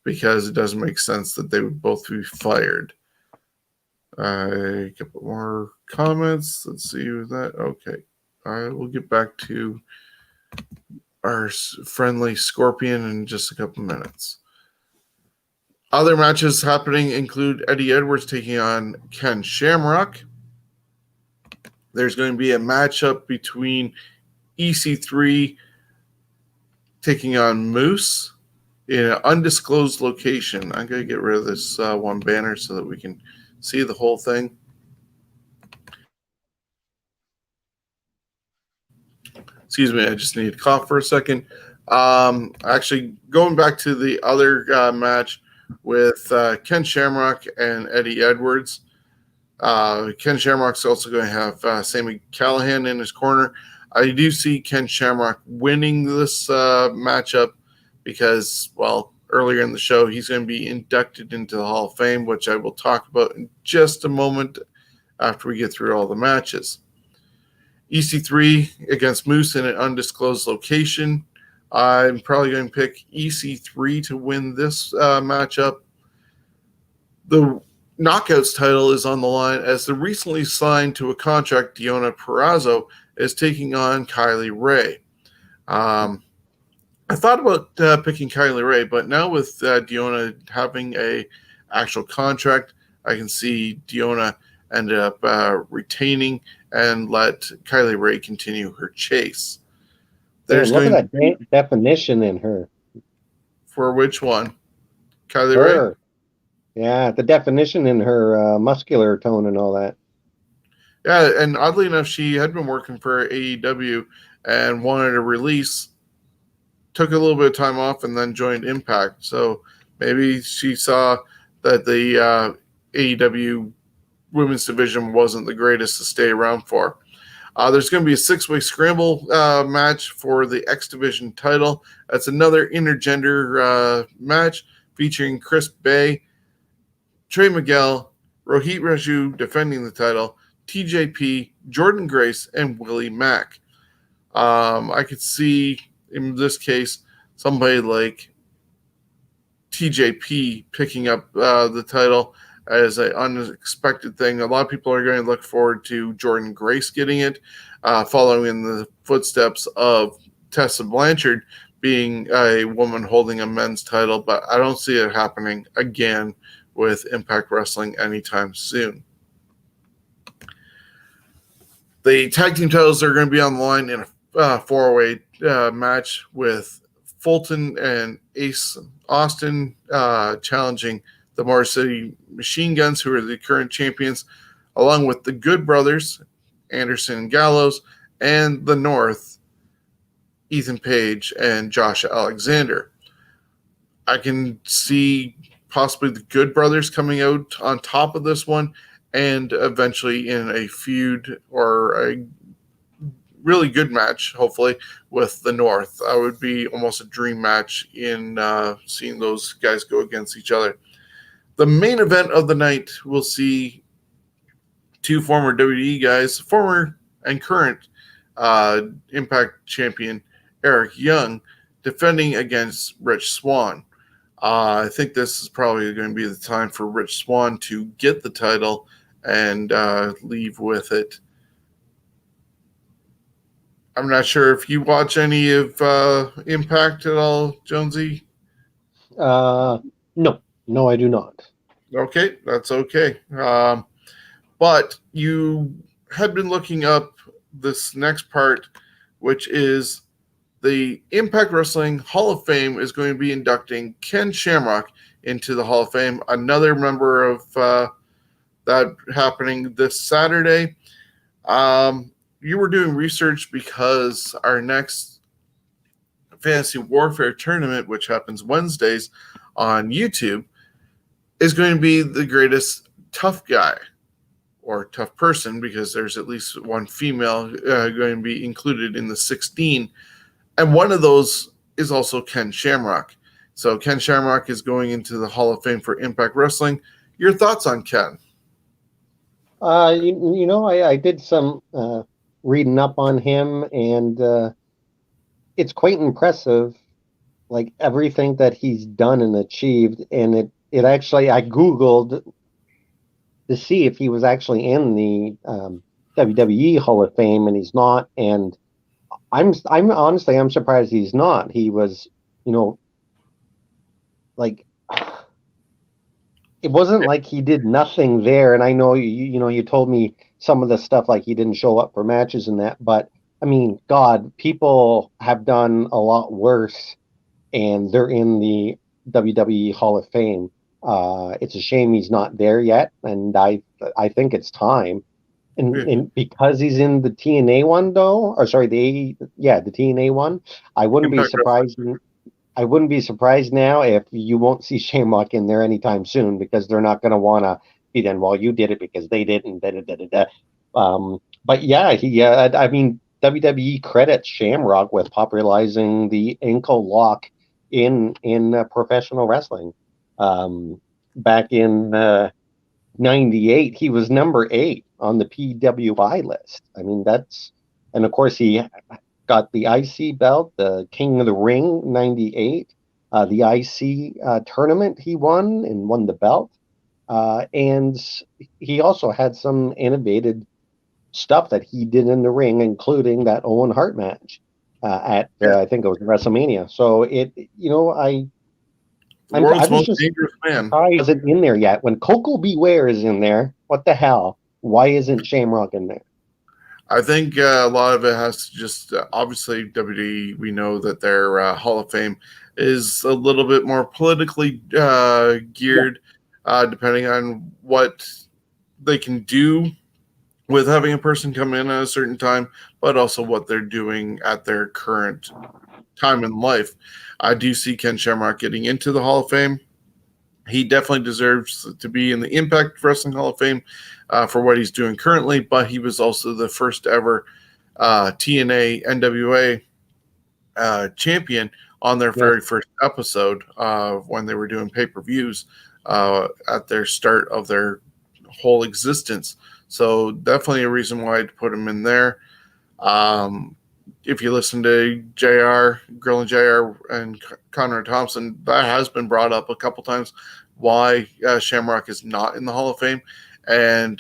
because it doesn't make sense that they would both be fired. A couple more comments. Let's see who's that. Okay. We'll get back to our friendly Scorpion in just a couple minutes. Other matches happening include Eddie Edwards taking on Ken Shamrock. There's going to be a matchup between EC3 taking on Moose in an undisclosed location. I'm going to get rid of this one banner so that we can see the whole thing. Excuse me, I just need to cough for a second. Actually, going back to the other match with Ken Shamrock and Eddie Edwards. Ken Shamrock's also going to have Sami Callihan in his corner. I do see Ken Shamrock winning this matchup because, well, earlier in the show, he's going to be inducted into the Hall of Fame, which I will talk about in just a moment after we get through all the matches. EC3 against Moose in an undisclosed location. I'm probably going to pick EC3 to win this matchup. The Knockouts title is on the line as the recently signed to a contract Deonna Purrazzo is taking on Kylie Rae. I thought about picking Kylie Rae, but now with Deonna having a actual contract, I can see Deonna ended up retaining and let Kylie Rae continue her chase. Look at that definition in her. For which one? Kylie Rae? Yeah, the definition in her muscular tone and all that. Yeah, and oddly enough, she had been working for AEW and wanted a release, took a little bit of time off, and then joined Impact. So maybe she saw that the AEW women's division wasn't the greatest to stay around for. There's going to be a 6-way scramble match for the X Division title. That's another intergender match featuring Chris Bay, Trey Miguel, Rohit Raju defending the title, TJP, Jordan Grace, and Willie Mack. I could see, in this case, somebody like TJP picking up the title as an unexpected thing. A lot of people are going to look forward to Jordan Grace getting it, following in the footsteps of Tessa Blanchard being a woman holding a men's title, but I don't see it happening again with Impact Wrestling anytime soon. The tag team titles are going to be on the line in a four-way match with Fulton and Ace Austin challenging the Motor City Machine Guns, who are the current champions, along with the Good Brothers, Anderson and Gallows, and the North, Ethan Page and Josh Alexander. I can see possibly the Good Brothers coming out on top of this one and eventually in a feud or a really good match, hopefully, with the North. I would be almost a dream match in seeing those guys go against each other. The main event of the night will see two former WWE guys, former and current Impact champion Eric Young, defending against Rich Swann. I think this is probably going to be the time for Rich Swann to get the title and leave with it. I'm not sure if you watch any of Impact at all, Jonesy. No, I do not. Okay, that's okay. But you had been looking up this next part, which is the Impact Wrestling Hall of Fame is going to be inducting Ken Shamrock into the Hall of Fame, another member of that happening this Saturday. You were doing research because our next Fantasy Warfare tournament, which happens Wednesdays on YouTube, is going to be the greatest tough guy. or tough person, because there's at least one female going to be included in the 16. And one of those is also Ken Shamrock. So Ken Shamrock is going into the Hall of Fame for Impact Wrestling. Your thoughts on Ken? I did some reading up on him, and it's quite impressive, like everything that he's done and achieved. And it actually, I Googled to see if he was actually in the WWE Hall of Fame, and he's not. And I'm honestly, I'm surprised he's not. He was, you know, like it wasn't like he did nothing there. And I know you told me some of the stuff, like he didn't show up for matches and that, but I mean, God, people have done a lot worse, and they're in the WWE Hall of Fame. It's a shame he's not there yet, and I think it's time. And because he's in the TNA one, though, or sorry, the TNA one, I wouldn't be Impact Wrestling. surprised. I wouldn't be surprised now if you won't see Shamrock in there anytime soon, because they're not going to want to be then. Well, you did it because they didn't. Da, da, da, da, da. But yeah, I mean, WWE credits Shamrock with popularizing the ankle lock in professional wrestling. Back in '98, he was number 8 on the PWI list. I mean, and of course he got the IC belt, the King of the Ring '98, the IC tournament he won the belt, and he also had some innovative stuff that he did in the ring, including that Owen Hart match at Yeah. I think it was WrestleMania. So The world's I was most just dangerous man. surprised he wasn't in there yet. When Coco Beware is in there, what the hell? Why isn't Shamrock in there? I think a lot of it has to just obviously WWE. We know that their Hall of Fame is a little bit more politically Yeah, geared, depending on what they can do with having a person come in at a certain time, but also what they're doing at their current time in life. I do see Ken Shamrock getting into the Hall of Fame. He definitely deserves to be in the Impact Wrestling Hall of Fame for what he's doing currently, but he was also the first ever TNA NWA champion on their yes. very first episode when they were doing pay-per-views at their start of their whole existence. So definitely a reason why I'd put him in there. Um, if you listen to JR, Grill and JR, and Connor Thompson, that has been brought up a couple times why Shamrock is not in the Hall of Fame. And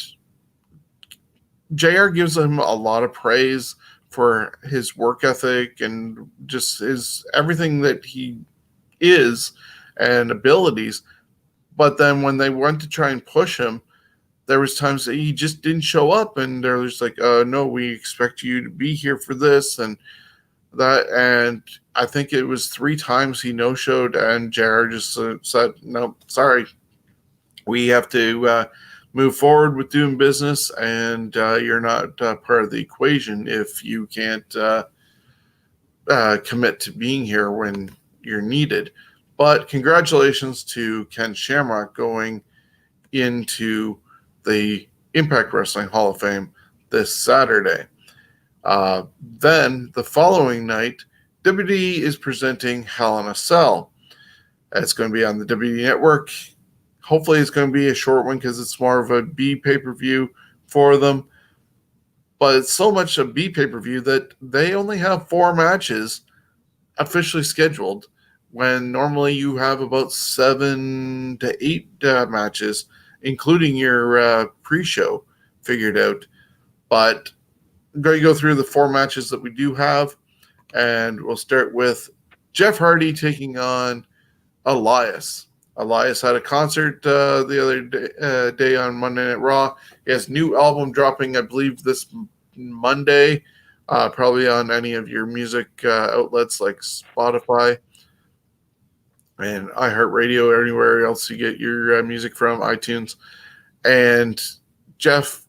JR gives him a lot of praise for his work ethic and just his everything that he is and abilities. But then when they went to try and push him, there was times that he just didn't show up, and they're just like, no, we expect you to be here for this and that. And I think it was 3 times he no showed, and JR just said, no, sorry, we have to move forward with doing business, and you're not part of the equation if you can't commit to being here when you're needed. But congratulations to Ken Shamrock going into the Impact Wrestling Hall of Fame this Saturday. Then the following night, WWE is presenting Hell in a Cell. It's going to be on the WWE Network. Hopefully, it's going to be a short one because it's more of a B pay-per-view for them. But it's so much a B pay-per-view that they only have 4 matches officially scheduled, when normally you have about 7 to 8 matches, including your pre-show figured out. But I'm going to go through the 4 matches that we do have, and we'll start with Jeff Hardy taking on Elias. Elias had a concert the other day on Monday Night Raw. He has new album dropping, I believe, this Monday, probably on any of your music outlets like Spotify and iHeartRadio, or anywhere else you get your music from, iTunes. And Jeff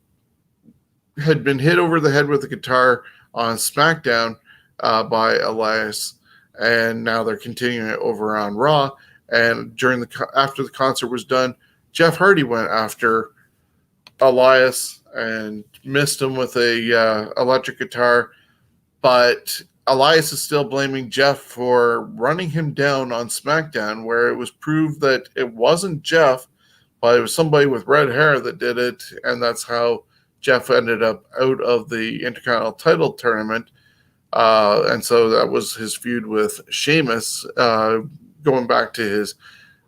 had been hit over the head with a guitar on SmackDown by Elias, and now they're continuing it over on Raw. And after the concert was done, Jeff Hardy went after Elias and missed him with a electric guitar, but Elias is still blaming Jeff for running him down on SmackDown, where it was proved that it wasn't Jeff, but it was somebody with red hair that did it, and that's how Jeff ended up out of the Intercontinental title tournament. And so that was his feud with Sheamus, going back to his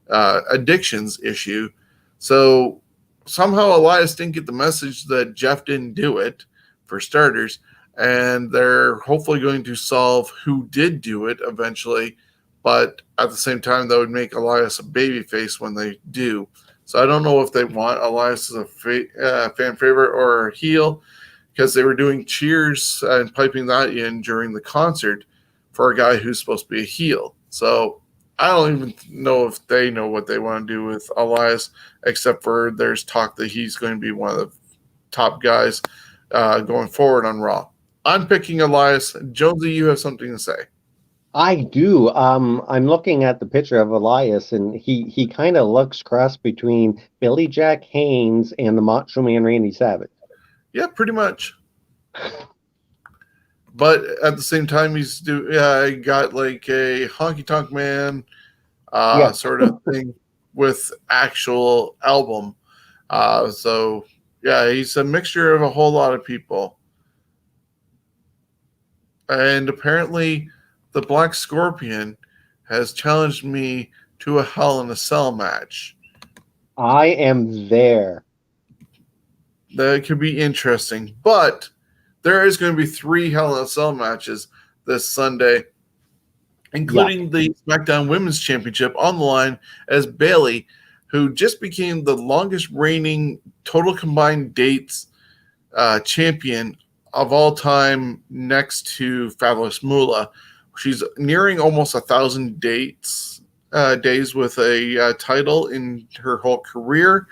addictions issue. So somehow Elias didn't get the message that Jeff didn't do it, for starters, and they're hopefully going to solve who did do it eventually. But at the same time, that would make Elias a babyface when they do. So I don't know if they want Elias as a fan favorite or a heel, because they were doing cheers and piping that in during the concert for a guy who's supposed to be a heel. So I don't even know if they know what they want to do with Elias, except for there's talk that he's going to be one of the top guys going forward on Raw. I'm picking Elias. Jonesy, you have something to say. I do. I'm looking at the picture of Elias, and he kind of looks cross between Billy Jack Haynes and the Macho Man Randy Savage. Yeah, pretty much. But at the same time, he's got like a honky tonk man sort of thing with actual album. So yeah, he's a mixture of a whole lot of people. And apparently, the Black Scorpion has challenged me to a Hell in a Cell match. I am there. That could be interesting. But there is going to be 3 Hell in a Cell matches this Sunday, including the SmackDown Women's Championship on the line, as Bayley, who just became the longest reigning total combined dates champion of all time, next to Fabulous Moolah. She's nearing almost 1,000 days with a title in her whole career.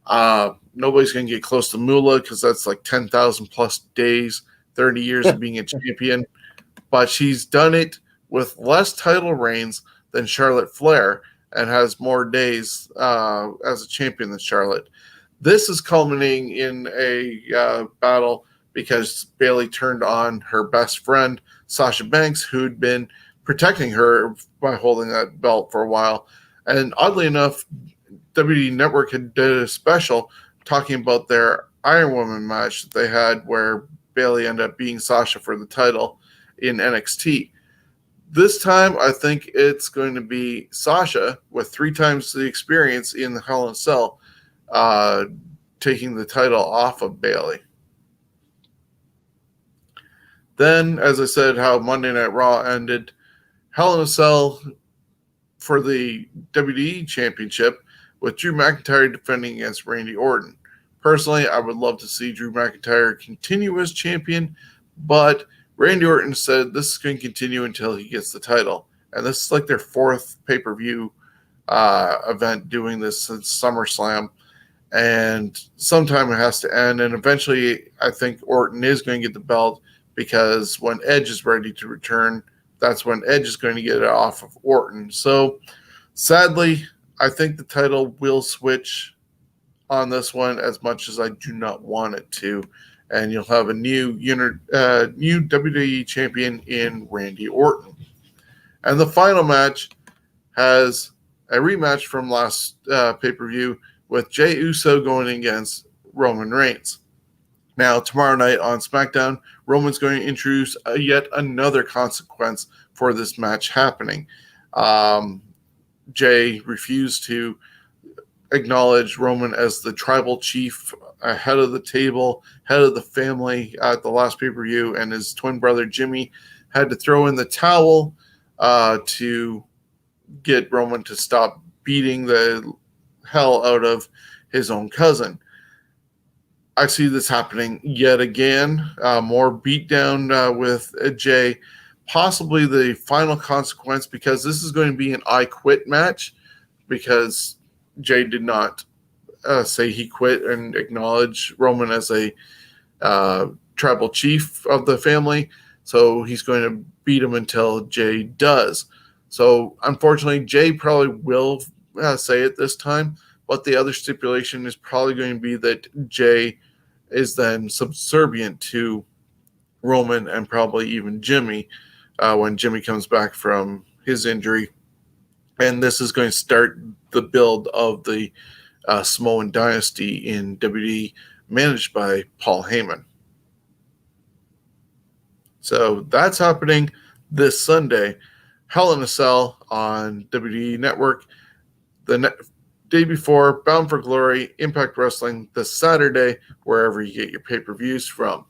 Nobody's going to get close to Moolah because that's like 10,000 plus days, 30 years of being a champion. But she's done it with less title reigns than Charlotte Flair and has more days as a champion than Charlotte. This is culminating in a battle because Bayley turned on her best friend, Sasha Banks, who'd been protecting her by holding that belt for a while. And oddly enough, WWE Network had did a special talking about their Iron Woman match that they had where Bayley ended up beating Sasha for the title in NXT. This time, I think it's going to be Sasha with 3 times the experience in the Hell in a Cell, taking the title off of Bayley. Then, as I said, how Monday Night Raw ended, Hell in a Cell for the WWE Championship with Drew McIntyre defending against Randy Orton. Personally, I would love to see Drew McIntyre continue as champion, but Randy Orton said this is going to continue until he gets the title. And this is like their 4th pay-per-view event doing this since SummerSlam. And sometime it has to end. And eventually, I think Orton is going to get the belt, because when Edge is ready to return, that's when Edge is going to get it off of Orton. So, sadly, I think the title will switch on this one, as much as I do not want it to. And you'll have a new WWE champion in Randy Orton. And the final match has a rematch from last pay-per-view with Jey Uso going against Roman Reigns. Now, tomorrow night on SmackDown, Roman's going to introduce yet another consequence for this match happening. Jey refused to acknowledge Roman as the tribal chief, head of the table, head of the family at the last pay-per-view, and his twin brother Jimmy had to throw in the towel to get Roman to stop beating the hell out of his own cousin. I see this happening yet again. More beatdown with Jey. Possibly the final consequence, because this is going to be an I quit match, because Jey did not say he quit and acknowledge Roman as a tribal chief of the family. So he's going to beat him until Jey does. So unfortunately, Jey probably will say it this time, But the other stipulation is probably going to be that Jay is then subservient to Roman and probably even Jimmy when Jimmy comes back from his injury. And this is going to start the build of the Samoan dynasty in WWE, managed by Paul Heyman. So that's happening this Sunday. Hell in a Cell on WWE Network. The day before, Bound for Glory, Impact Wrestling, the Saturday, wherever you get your pay-per-views from.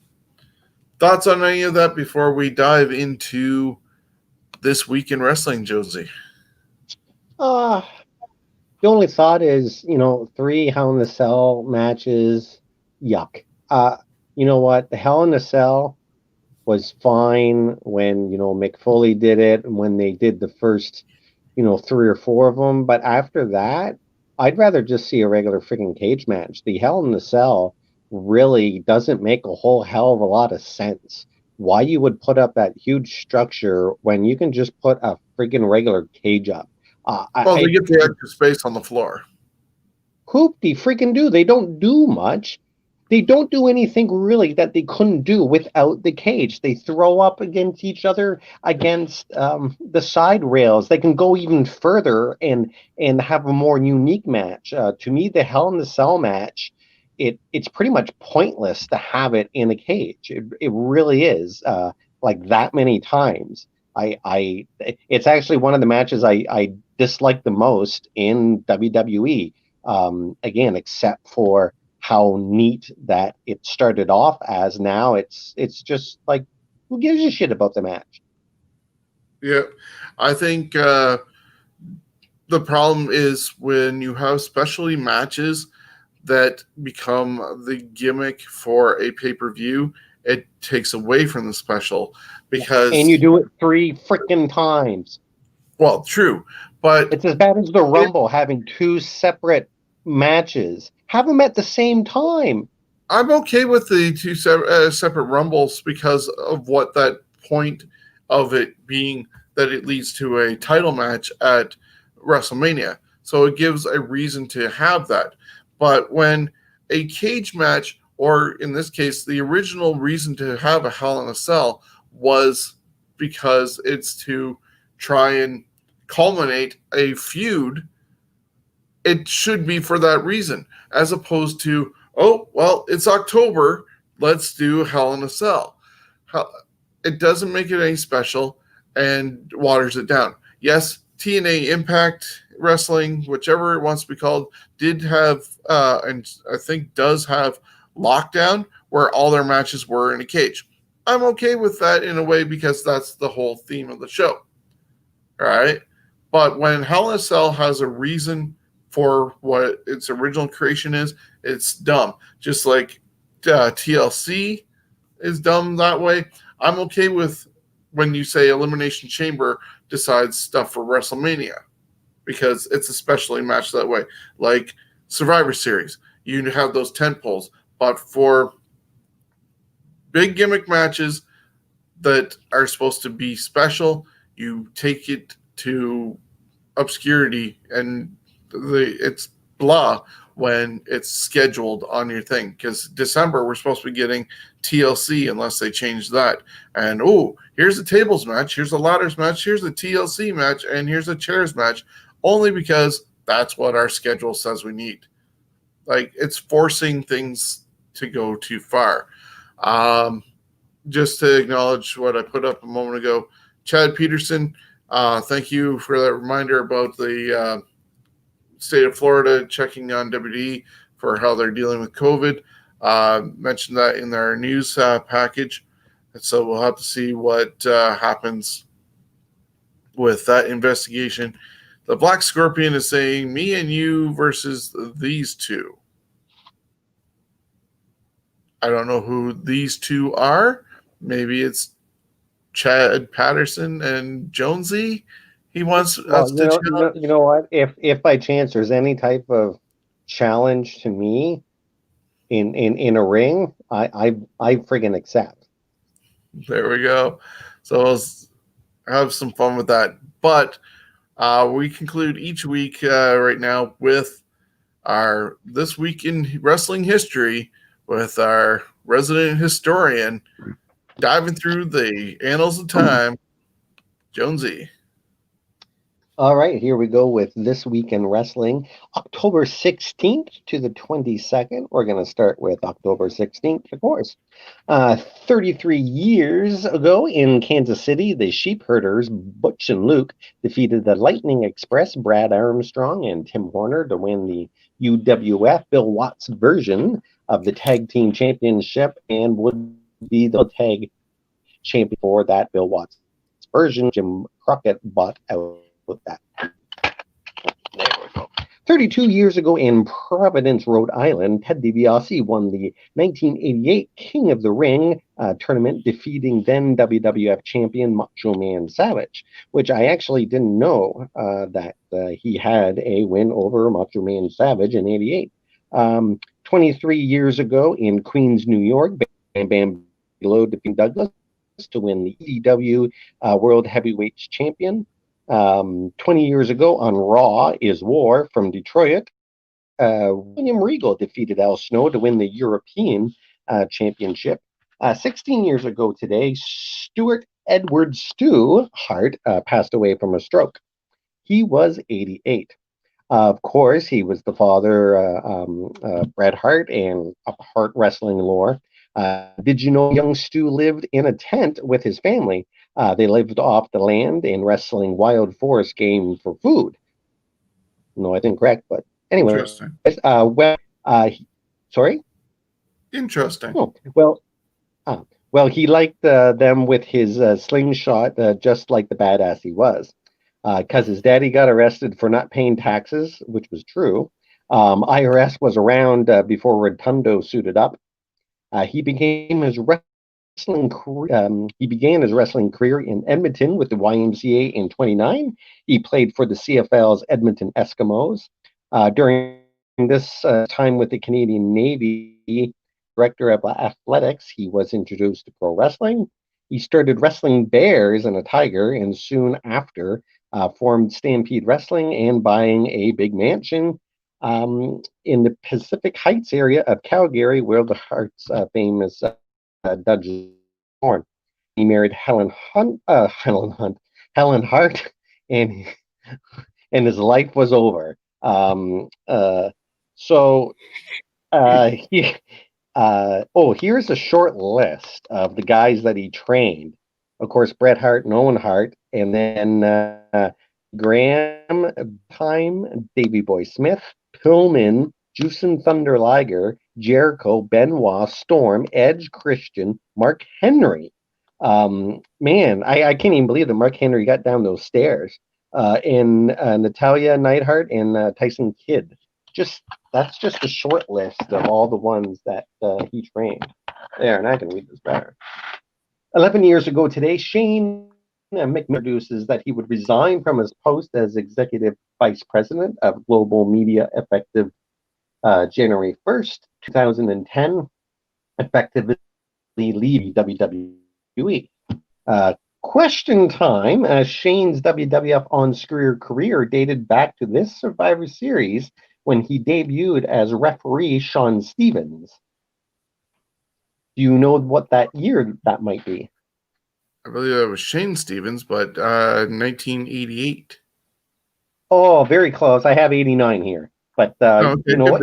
Thoughts on any of that before we dive into this week in wrestling, Jonesy? Uh, the only thought is, 3 Hell in the Cell matches, yuck. You know what? The Hell in the Cell was fine when, Mick Foley did it and when they did the first, 3 or 4 of them. But after that, I'd rather just see a regular freaking cage match. The Hell in the Cell really doesn't make a whole hell of a lot of sense. Why you would put up that huge structure when you can just put a freaking regular cage up? Well, they get the extra space on the floor. Hoop-de freaking do. They don't do much. They don't do anything really that they couldn't do without the cage. They throw up against each other, against the side rails. They can go even further and have a more unique match. To me, the Hell in the Cell match, it's pretty much pointless to have it in a cage. It really is, like that many times. It's actually one of the matches I dislike the most in WWE. Again, except for how neat that it started off as. Now it's just like, who gives a shit about the match? Yeah, I think the problem is when you have specialty matches that become the gimmick for a pay-per-view, it takes away from the special because... And you do it 3 freaking times. Well, true, but... It's as bad as the Rumble having 2 separate matches. Have them at the same time. I'm okay with the 2 separate Rumbles because of what that point of it being, that it leads to a title match at WrestleMania. So it gives a reason to have that. But when a cage match, or in this case, the original reason to have a Hell in a Cell was because it's to try and culminate a feud, it should be for that reason, as opposed to, oh, well, it's October, let's do Hell in a Cell. It doesn't make it any special and waters it down. Yes, TNA Impact Wrestling, whichever it wants to be called, did have, and I think does have, Lockdown, where all their matches were in a cage. I'm okay with that in a way because that's the whole theme of the show. All right? But when Hell in a Cell has a reason for what its original creation is, it's dumb. Just like TLC is dumb that way. I'm okay with when you say Elimination Chamber decides stuff for WrestleMania because it's a specialty match that way. Like Survivor Series, you have those tent poles, but for big gimmick matches that are supposed to be special, you take it to obscurity, and it's blah when it's scheduled on your thing. Because December, we're supposed to be getting TLC unless they change that. And, oh, here's a tables match, here's a ladders match, here's a TLC match, and here's a chairs match, only because that's what our schedule says we need. Like, it's forcing things to go too far. Just to acknowledge what I put up a moment ago, Chad Peterson, thank you for that reminder about the state of Florida checking on WWE for how they're dealing with COVID. Mentioned that in their news package. And so we'll have to see what happens with that investigation. The Black Scorpion is saying, me and you versus these two. I don't know who these two are. Maybe it's Chad Patterson and Jonesy. He wants us to challenge. You know what? If by chance there's any type of challenge to me in a ring, I friggin' accept. There we go. So let's have some fun with that. But we conclude each week right now with our This Week in Wrestling History with our resident historian diving through the annals of time, Jonesy. All right, here we go with This Week in Wrestling, October 16th to the 22nd. We're going to start with October 16th, of course. 33 years ago in Kansas City, the Sheepherders, Butch and Luke, defeated the Lightning Express, Brad Armstrong and Tim Horner, to win the UWF Bill Watts version of the Tag Team Championship and would be the tag champion for that Bill Watts version. Jim Crockett bought out that. There we go. 32 years ago in Providence, Rhode Island, Ted DiBiase won the 1988 King of the Ring tournament, defeating then WWF champion Macho Man Savage, which I actually didn't know that he had a win over Macho Man Savage in 88. 23 years ago in Queens, New York, Bam Bam Bigelow defeated Douglas to win the ECW World Heavyweight Champion. 20 years ago on Raw is War from Detroit, William Regal defeated Al Snow to win the European Championship. 16 years ago today, Stuart Edward Stu Hart passed away from a stroke. He was 88. Of course, he was the father, Bret Hart, and Hart wrestling lore. Did you know young Stu lived in a tent with his family? They lived off the land and wrestling Wild Forest game for food. No, I didn't correct, but anyway. Interesting. Sorry? Interesting. Oh, well, he liked them with his slingshot, just like the badass he was. Because his daddy got arrested for not paying taxes, which was true. IRS was around before Rotundo suited up. He began his wrestling career in Edmonton with the YMCA in 29. He played for the CFL's Edmonton Eskimos. During this time with the Canadian Navy, director of athletics, he was introduced to pro wrestling. He started wrestling bears and a tiger, and soon after formed Stampede Wrestling and buying a big mansion in the Pacific Heights area of Calgary, where the Hart's famous Dudley born. He married Helen Hart, and his life was over. Here's a short list of the guys that he trained. Of course, Bret Hart and Owen Hart, and then Graham Time, Davey Boy Smith, Pillman, Juicin' Thunder Liger, Jericho, Benoit, Storm, Edge, Christian, Mark Henry. Man, I can't even believe that Mark Henry got down those stairs. And Natalia Neidhart and Tyson Kidd. That's just a short list of all the ones that he trained. There, and I can read this better. 11 years ago today, Shane McMahon introduces that he would resign from his post as executive vice president of global media effective January 1st, 2010, effectively leave WWE. Question time. Shane's WWF on-screen career dated back to this Survivor Series when he debuted as referee Shawn Stevens. Do you know what that year that might be? I believe it was Shane Stevens, but 1988. Oh, very close. I have 89 here. But you know what?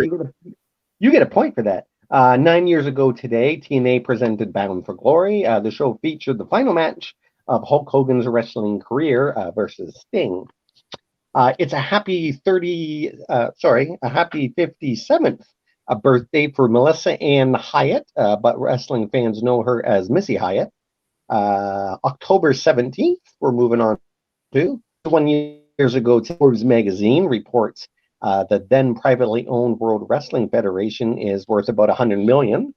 You get a point for that. 9 years ago today, TNA presented Bound for Glory. The show featured the final match of Hulk Hogan's wrestling career versus Sting. It's a happy 57th birthday for Melissa Ann Hyatt, but wrestling fans know her as Missy Hyatt. October 17th, we're moving on to 1 years ago, Forbes magazine reports the then privately owned World Wrestling Federation is worth about $100 million.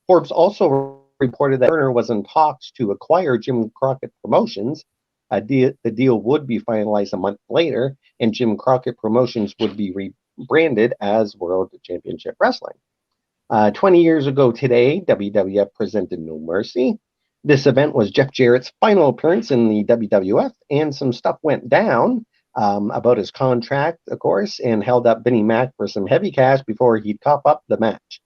Forbes also reported that Turner was in talks to acquire Jim Crockett Promotions. The deal would be finalized a month later, and Jim Crockett Promotions would be rebranded as World Championship Wrestling. 20 years ago today, WWF presented No Mercy. This event was Jeff Jarrett's final appearance in the WWF, and some stuff went down. about his contract, of course, and held up Vinnie Mac for some heavy cash before he'd cop up the match.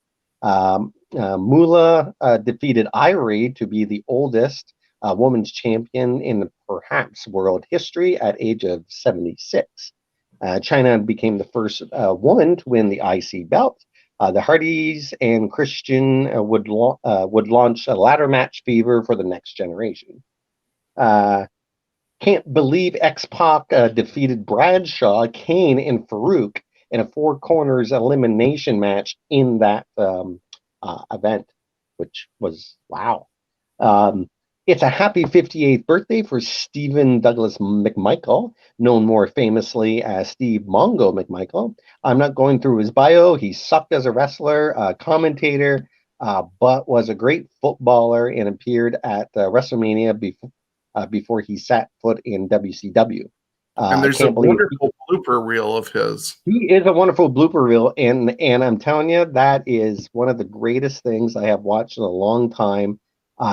Moolah defeaed Ivory to be the oldest women's champion in perhaps world history at age of 76. China became the first woman to win the IC belt. The Hardys and Christian would launch a ladder match fever for the next generation. Can't believe X-Pac defeated Bradshaw, Kane, and Farouk in a four corners elimination match in that event, which was wow. It's a happy 58th birthday for Stephen Douglas McMichael, known more famously as Steve Mongo McMichael. I'm not going through his bio. He sucked as a wrestler, commentator, but was a great footballer and appeared at WrestleMania before he set foot in WCW. And there's a wonderful blooper reel of his. He is a wonderful blooper reel, and I'm telling you, that is one of the greatest things I have watched in a long time,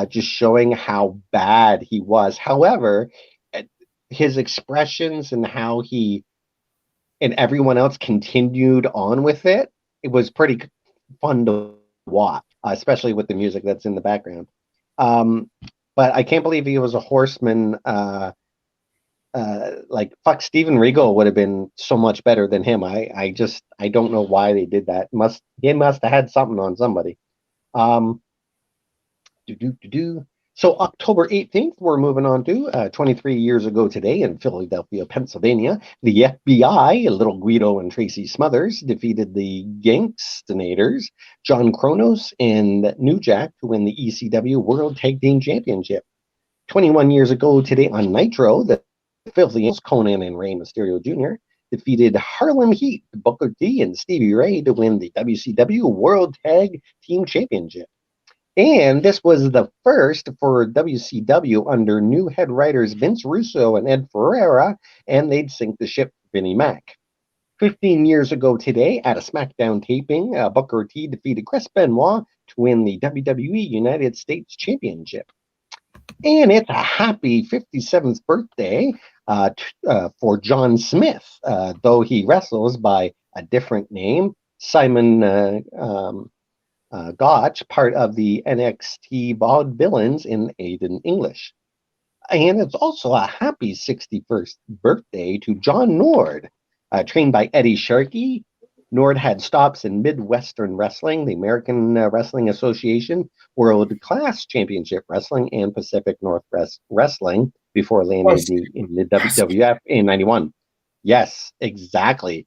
just showing how bad he was. However, his expressions and how he and everyone else continued on with it, it was pretty fun to watch, especially with the music that's in the background. But I can't believe he was a horseman. Like fuck, Steven Regal would have been so much better than him. I don't know why they did that. He must have had something on somebody. So October 18th, we're moving on to 23 years ago today in Philadelphia, Pennsylvania. The FBI, Little Guido and Tracy Smothers, defeated the Gangstonators, John Kronos and New Jack to win the ECW World Tag Team Championship. 21 years ago today on Nitro, the Filthy Animals, Conan and Rey Mysterio Jr., defeated Harlem Heat, Booker T, and Stevie Ray to win the WCW World Tag Team Championship. And this was the first for WCW under new head writers Vince Russo and Ed Ferreira, and they'd sink the ship Vinnie Mac. 15 years ago today, at a SmackDown taping, Booker T defeated Chris Benoit to win the WWE United States Championship. And it's a happy 57th birthday for John Smith, though he wrestles by a different name, Simon Gotch, part of the NXT Vaudevillains in Aiden English. And it's also a happy 61st birthday to John Nord, trained by Eddie Sharkey. Nord had stops in Midwestern Wrestling, the American Wrestling Association, World Class Championship Wrestling, and Pacific Northwest Wrestling before landing in the WWF in 91. Yes, exactly.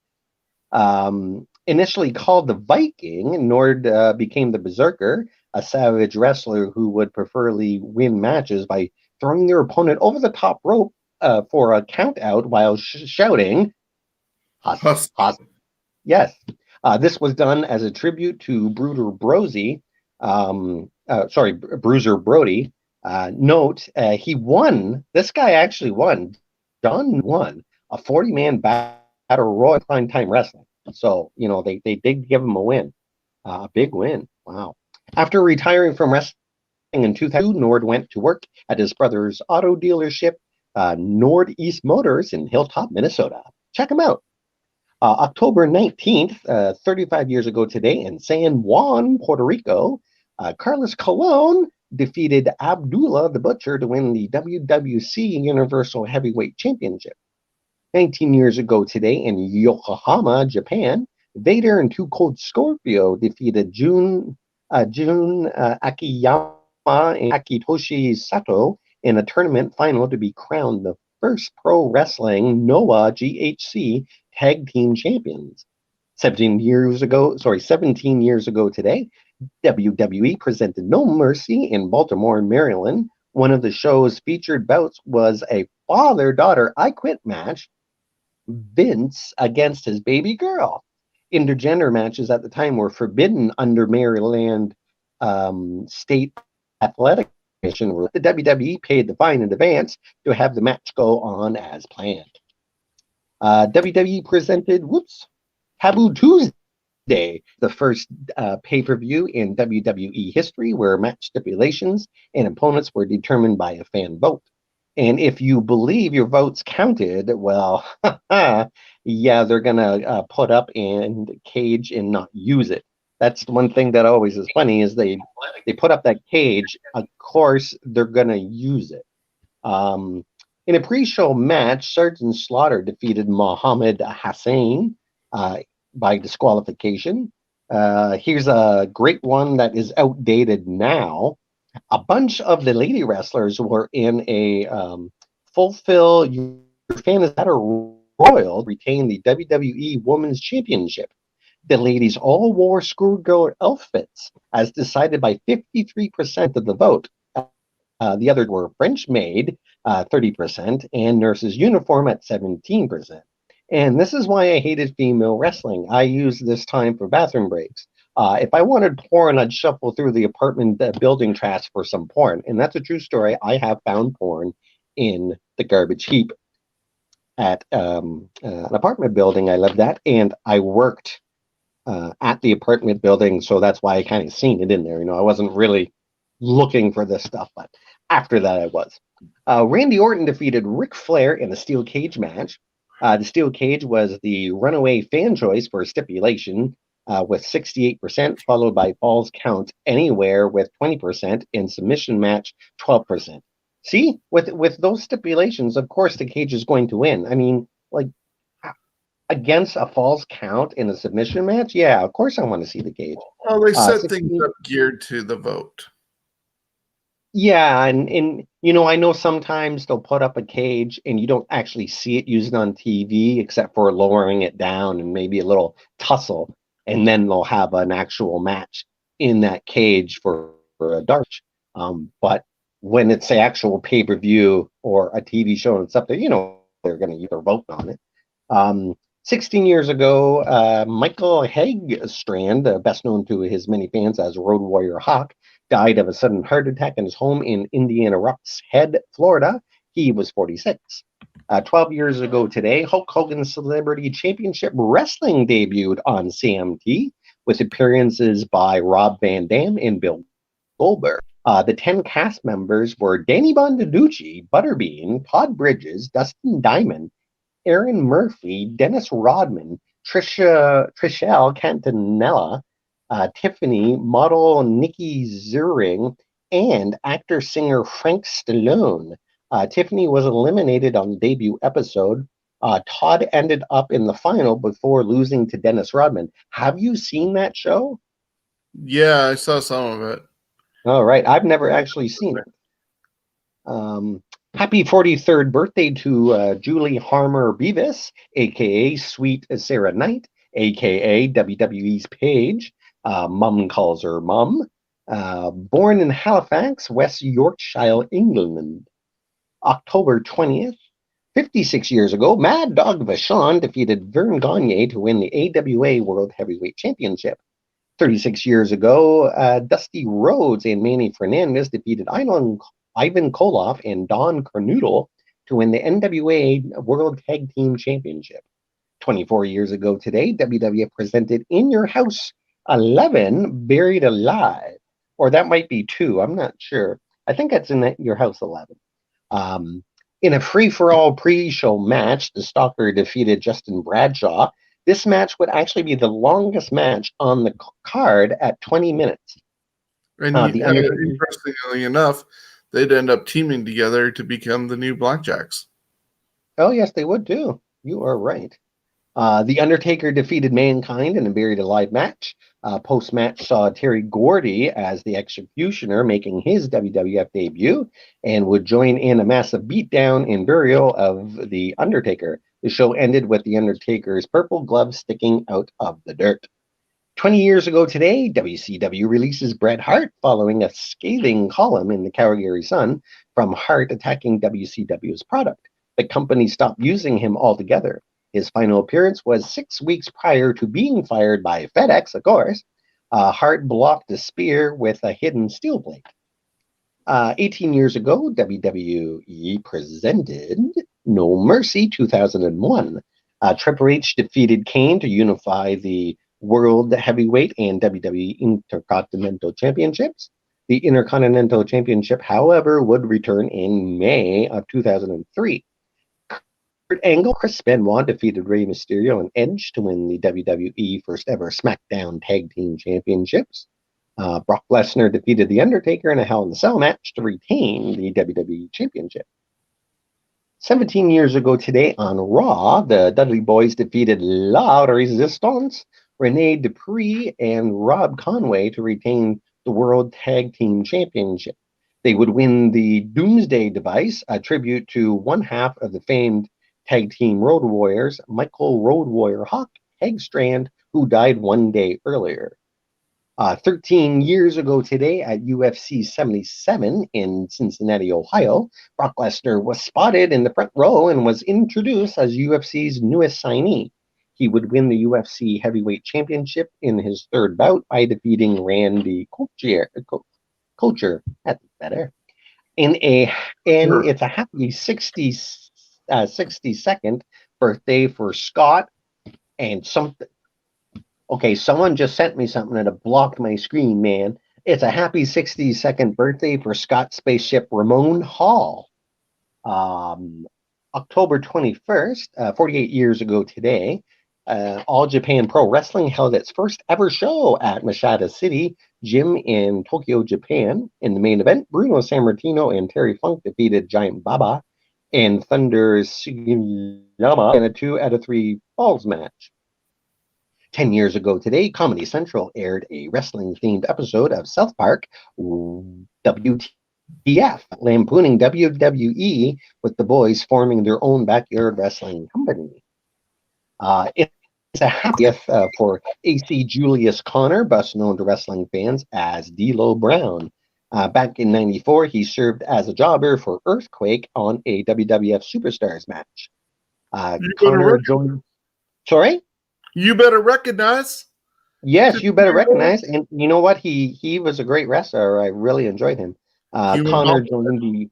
Initially called the Viking, Nord became the Berserker, a savage wrestler who would preferably win matches by throwing their opponent over the top rope for a count out while shouting, "Huss, huss." Yes, this was done as a tribute to Bruiser Brody. Note, he won. This guy actually won. John won a 40-man battle royal prime time wrestling. So, they did give him a win, a big win. Wow. After retiring from wrestling in 2002, Nord went to work at his brother's auto dealership, Northeast Motors in Hilltop, Minnesota. Check him out. October 19th, 35 years ago today, in San Juan, Puerto Rico, Carlos Colon defeated Abdullah the Butcher to win the WWC Universal Heavyweight Championship. 19 years ago today in Yokohama, Japan, Vader and Too Cold Scorpio defeated Jun Akiyama and Akitoshi Sato in a tournament final to be crowned the first pro wrestling Noah GHC tag team champions. 17 years ago today, WWE presented No Mercy in Baltimore, Maryland. One of the show's featured bouts was a father-daughter I Quit match, Vince against his baby girl. Intergender matches at the time were forbidden under Maryland state athletic commission rule. The WWE paid the fine in advance to have the match go on as planned. WWE presented Taboo Tuesday, the first pay-per-view in WWE history where match stipulations and opponents were determined by a fan vote. And if you believe your votes counted, well, yeah, they're going to put up in cage and not use it. That's one thing that always is funny is they put up that cage. Of course, they're going to use it. Um, in a pre-show match, Sergeant Slaughter defeated Mohammed Hassan uh, by disqualification. Here's a great one that is outdated now. A bunch of the lady wrestlers were in a fulfill your fantasy battle royal to retain the WWE Women's Championship. The ladies all wore schoolgirl outfits, as decided by 53% of the vote. The others were French maid, 30%, and nurse's uniform at 17%. And this is why I hated female wrestling. I used this time for bathroom breaks. If I wanted porn, I'd shuffle through the apartment building trash for some porn. And that's a true story. I have found porn in the garbage heap at an apartment building I lived at, and I worked at the apartment building, so that's why I kind of seen it in there. I wasn't really looking for this stuff, but after that, I was. Randy Orton defeated Ric Flair in a steel cage match. The steel cage was the runaway fan choice for stipulation, with 68%, followed by falls count anywhere with 20%, and submission match 12%. See, with those stipulations, of course the cage is going to win. I mean, like against a falls count in a submission match, yeah, of course I want to see the cage. Well, they set 16, things up geared to the vote. yeah, and I know sometimes they'll put up a cage and you don't actually see it used on TV except for lowering it down and maybe a little tussle, and then they'll have an actual match in that cage for a dark. But when it's the actual pay-per-view or a TV show and stuff, they're going to either vote on it. 16 years ago, Michael Hagstrand, best known to his many fans as Road Warrior Hawk, died of a sudden heart attack in his home in Indiana Rocks Head, Florida. He was 46. 12 years ago today, Hulk Hogan's Celebrity Championship Wrestling debuted on CMT with appearances by Rob Van Dam and Bill Goldberg. The 10 cast members were Danny Bondaducci, Butterbean, Todd Bridges, Dustin Diamond, Aaron Murphy, Dennis Rodman, Trishelle Cantanella, Tiffany, model Nikki Zuring, and actor-singer Frank Stallone. Tiffany was eliminated on the debut episode. Todd ended up in the final before losing to Dennis Rodman. Have you seen that show? Yeah, I saw some of it. All right. I've never actually seen it. Happy 43rd birthday to Julie Harmer Beavis, a.k.a. Sweet Sarah Knight, a.k.a. WWE's Paige. Mum calls her Mum. Born in Halifax, West Yorkshire, England. October 20th, 56 years ago, Mad Dog Vachon defeated Vern Gagne to win the AWA World Heavyweight Championship. 36 years ago, Dusty Rhodes and Manny Fernandez defeated Ivan Koloff and Don Cornoodle to win the NWA World Tag Team Championship. 24 years ago today, WWF presented In Your House 11, Buried Alive. Or that might be 2, I'm not sure. I think that's in Your House 11. In a free-for-all pre-show match, the Stalker defeated Justin Bradshaw. This match would actually be the longest match on the card at 20 minutes. And interestingly enough, they'd end up teaming together to become the new Blackjacks. Oh, yes, they would too. You are right. The Undertaker defeated Mankind in a Buried Alive match. Post-match saw Terry Gordy as the Executioner making his WWF debut and would join in a massive beatdown and burial of the Undertaker. The show ended with the Undertaker's purple glove sticking out of the dirt. 20 years ago today, WCW releases Bret Hart following a scathing column in the Calgary Sun from Hart attacking WCW's product. The company stopped using him altogether. His final appearance was 6 weeks prior to being fired by FedEx, of course. Hart blocked a spear with a hidden steel plate. 18 years ago, WWE presented No Mercy 2001. Triple H defeated Kane to unify the World Heavyweight and WWE Intercontinental Championships. The Intercontinental Championship, however, would return in May of 2003. Kurt Angle, Chris Benoit defeated Rey Mysterio and Edge to win the WWE first ever SmackDown Tag Team Championships. Brock Lesnar defeated The Undertaker in a Hell in a Cell match to retain the WWE Championship. 17 years ago today on Raw, the Dudley Boys defeated La Resistance, Rene Dupree, and Rob Conway to retain the World Tag Team Championship. They would win the Doomsday device, a tribute to one half of the famed tag team Road Warriors, Michael Road Warrior Hawk Hagstrand, who died one day earlier. 13 years ago today at UFC 77 in Cincinnati, Ohio, Brock Lesnar was spotted in the front row and was introduced as UFC's newest signee. He would win the UFC Heavyweight Championship in his third bout by defeating Randy Couture. That's better. And it's a happy 62nd birthday for Scott and something. Okay, someone just sent me something that blocked my screen, man. It's a happy 62nd birthday for Scott Spaceship Ramon Hall. October 21st, 48 years ago today, All Japan Pro Wrestling held its first ever show at Mashita City Gym in Tokyo, Japan. In the main event, Bruno Sammartino and Terry Funk defeated Giant Baba and Thunder Sugiyama in a 2 out of 3 falls match. 10 years ago today, Comedy Central aired a wrestling-themed episode of South Park, WTF, lampooning WWE with the boys forming their own backyard wrestling company. It's a happiest for AC Julius Connor, best known to wrestling fans as D'Lo Brown. Back in 94, he served as a jobber for Earthquake on a WWF Superstars match. Connor joined... Sorry? You better recognize. Yes, you better recognize. And you know what? He was a great wrestler. I really enjoyed him. Connor joined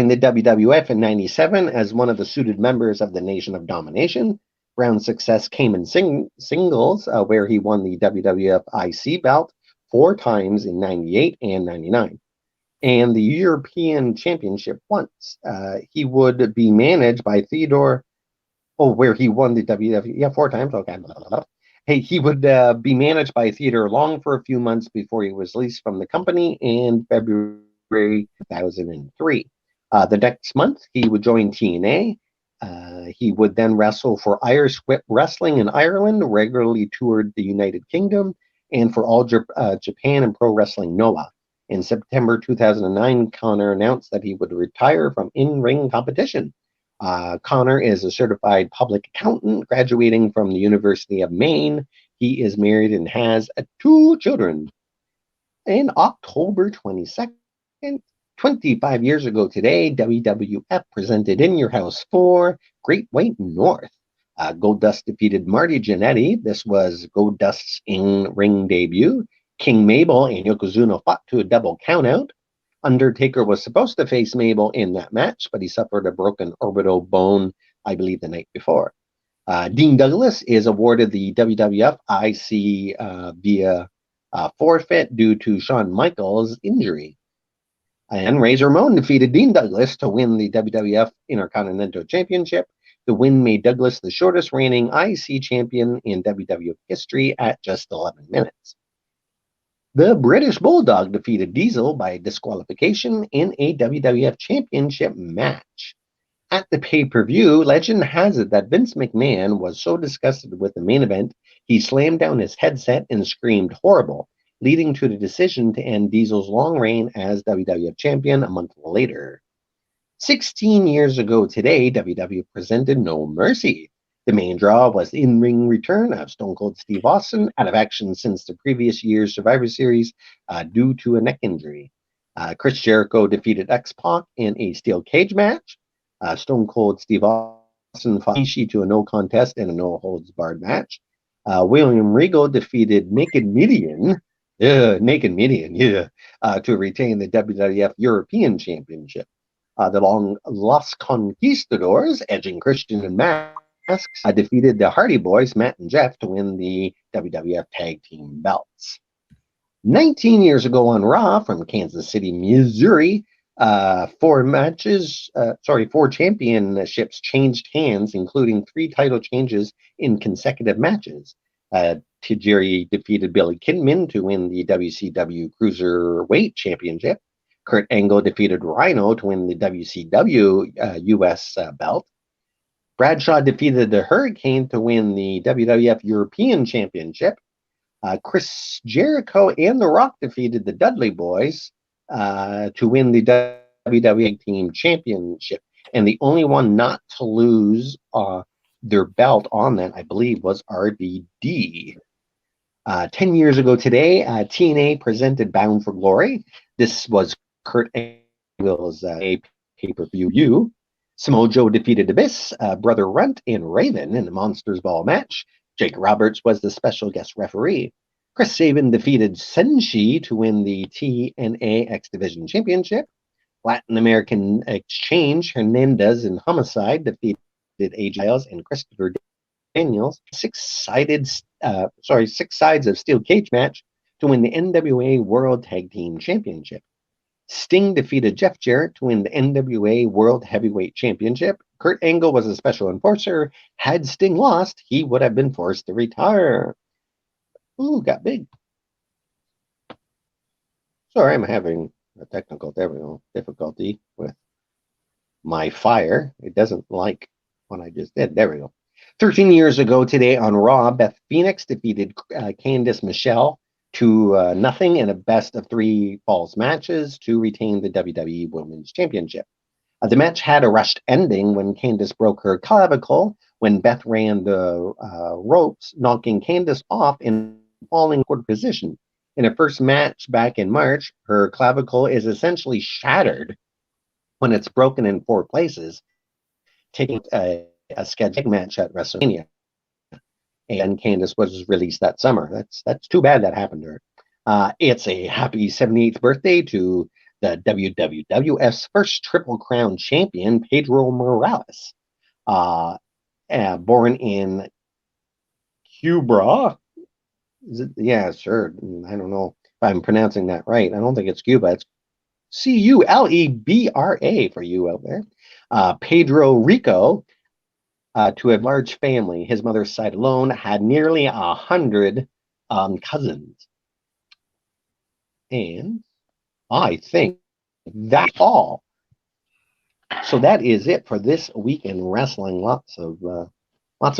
the WWF in 97 as one of the suited members of the Nation of Domination. Brown's success came in singles, where he won the WWF IC belt 4 times in 98 and 99. And the European Championship once. He would be managed by Theodore... Oh, where he won the WWF, yeah, 4 times. Okay. Hey, he would be managed by Theodore Long for a few months before he was released from the company in February 2003. The next month, he would join TNA. He would then wrestle for Irish Whip Wrestling in Ireland, regularly toured the United Kingdom, and for All Japan and Pro Wrestling Noah. In September 2009, Connor announced that he would retire from in-ring competition. Connor is a certified public accountant graduating from the University of Maine. He is married and has 2 children. In October 22nd, 25 years ago today, WWF presented In Your House 4, Great White North. Goldust defeated Marty Jannetty. This was Goldust's in-ring debut. King Mabel and Yokozuna fought to a double countout. Undertaker was supposed to face Mabel in that match, but he suffered a broken orbital bone, I believe, the night before. Dean Douglas is awarded the WWF IC via forfeit due to Shawn Michaels' injury. And Razor Ramon defeated Dean Douglas to win the WWF Intercontinental Championship. The win made Douglas the shortest reigning IC champion in WWF history at just 11 minutes. The British Bulldog defeated Diesel by disqualification in a WWF Championship match. At the pay-per-view, legend has it that Vince McMahon was so disgusted with the main event, he slammed down his headset and screamed horrible, leading to the decision to end Diesel's long reign as WWF Champion a month later. 16 years ago today, WWF presented No Mercy. The main draw was the in-ring return of Stone Cold Steve Austin, out of action since the previous year's Survivor Series due to a neck injury. Chris Jericho defeated X-Pac in a steel cage match. Stone Cold Steve Austin fought Ishii to a no contest and a no-holds-barred match. William Regal defeated Naked Mideon, to retain the WWF European Championship. The Los Conquistadors, Edge and Christian and Masks, defeated the Hardy Boys, Matt and Jeff, to win the WWF Tag Team belts. 19 years ago on Raw from Kansas City, Missouri, four championships changed hands, including 3 title changes in consecutive matches. Tajiri defeated Billy Kidman to win the WCW Cruiserweight Championship. Kurt Angle defeated Rhino to win the WCW US belt. Bradshaw defeated the Hurricane to win the WWF European Championship. Chris Jericho and The Rock defeated the Dudley Boys to win the WWE Team Championship. And the only one not to lose their belt on that, I believe, was RVD. 10 years ago today, TNA presented Bound for Glory. This was Kurt Angle's pay-per-view. Samoa Joe defeated Abyss, Brother Runt, and Raven in the Monsters Ball match. Jake Roberts was the special guest referee. Chris Sabin defeated Senshi to win the TNA X Division Championship. Latin American Exchange, Hernandez and Homicide defeated AJ Styles and Christopher Daniels. Six sides of steel cage match to win the NWA World Tag Team Championship. Sting defeated Jeff Jarrett to win the NWA World Heavyweight Championship. Kurt Angle was a special enforcer. Had Sting lost, he would have been forced to retire. Ooh, got big. Sorry, I'm having a technical difficulty with my fire. It doesn't like what I just did. There we go. 13 years ago today on Raw, Beth Phoenix defeated Candice Michelle to nothing in a best of 3 falls matches to retain the WWE Women's Championship. The match had a rushed ending when Candice broke her clavicle when Beth ran the ropes, knocking Candice off in falling forward position. In her first match back in March, her clavicle is essentially shattered when it's broken in 4 places, taking a scheduled match at WrestleMania. And Candice was released that summer. That's too bad that happened to her. It's a happy 78th birthday to the WWF's first Triple Crown champion, Pedro Morales. Born in Cuba. Yeah, sure. I don't know if I'm pronouncing that right. I don't think it's Cuba. It's Culebra for you out there. Pedro Rico, to a large family. His mother's side alone had nearly 100 cousins. And I think that's all. So that is it for this week in wrestling. Lots of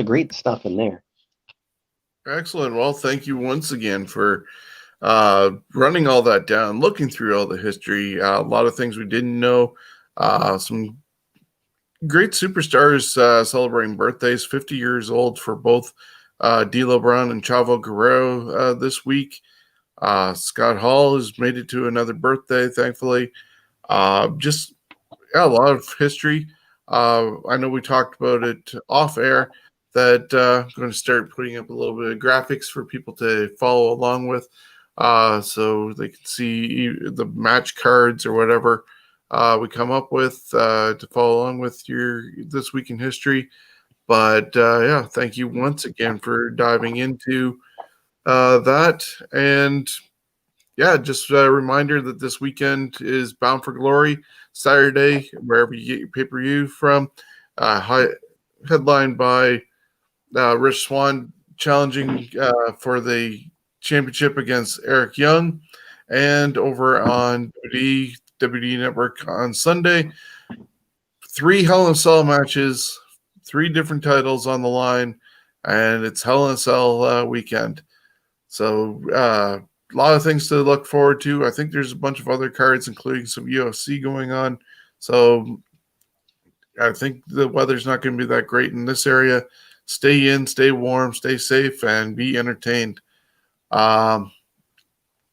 great stuff in there. Excellent. Well, thank you once again for running all that down, looking through all the history, a lot of things we didn't know, some great superstars celebrating birthdays, 50 years old for both D'Lo Brown and Chavo Guerrero this week. Scott Hall has made it to another birthday, thankfully. Just a lot of history. I know we talked about it off air that I'm going to start putting up a little bit of graphics for people to follow along with so they can see the match cards or whatever we come up with to follow along with your This Week in History. But yeah, thank you once again for diving into that. And yeah, just a reminder that this weekend is Bound for Glory, Saturday, wherever you get your pay-per-view from. Headlined by Rich Swann challenging for the championship against Eric Young. And over on WWE Network on Sunday, 3 Hell in a Cell matches, 3 different titles on the line, and it's Hell in a Cell weekend. So a lot of things to look forward to. I think there's a bunch of other cards, including some UFC going on. So I think the weather's not going to be that great in this area. Stay in, stay warm, stay safe, and be entertained. And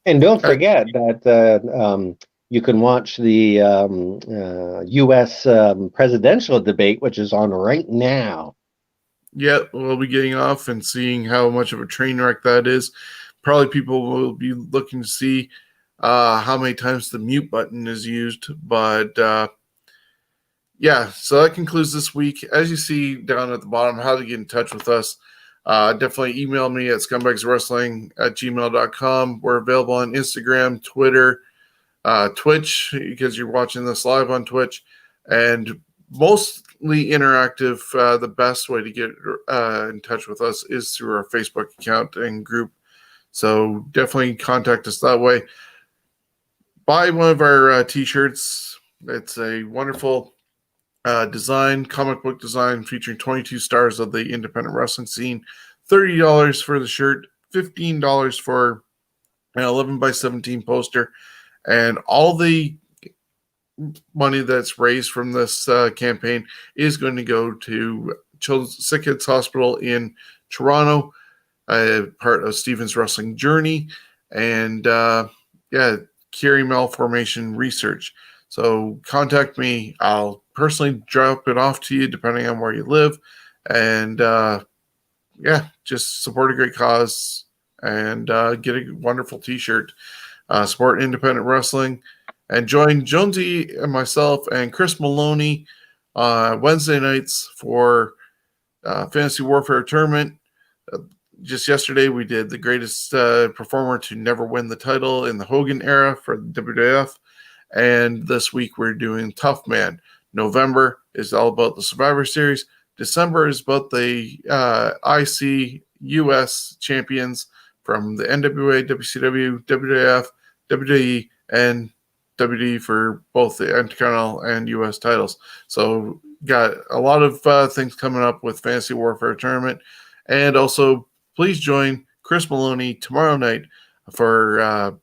don't forget that you can watch the U.S. presidential debate, which is on right now. Yeah, we'll be getting off and seeing how much of a train wreck that is. Probably people will be looking to see how many times the mute button is used. But yeah, so that concludes this week. As you see down at the bottom, how to get in touch with us. definitely email me at scumbagswrestling@gmail.com. We're available on Instagram, Twitter, Twitch, because you're watching this live on Twitch, and mostly interactive. The best way to get in touch with us is through our Facebook account and group. So definitely contact us that way. Buy one of our t-shirts. It's a wonderful design, comic book design featuring 22 stars of the independent wrestling scene. $30 for the shirt, $15 for an 11x17 poster, and all the money that's raised from this campaign is going to go to Children's Sick Kids Hospital in Toronto, part of Steven's Wrestling Journey, and Curie Malformation Research. So contact me. I'll personally drop it off to you depending on where you live, and just support a great cause and get a wonderful t-shirt. Support independent wrestling, and join Jonesy and myself and Chris Maloney Wednesday nights for Fantasy Warfare Tournament. Just yesterday, we did the greatest performer to never win the title in the Hogan era for the WWF. And this week, we're doing Tough Man. November is all about the Survivor Series. December is about the IC US champions from the NWA, WCW, WWF, WWE, and WD for both the Intercontinental and US titles. So got a lot of things coming up with Fantasy Warfare Tournament. And also, please join Chris Maloney tomorrow night for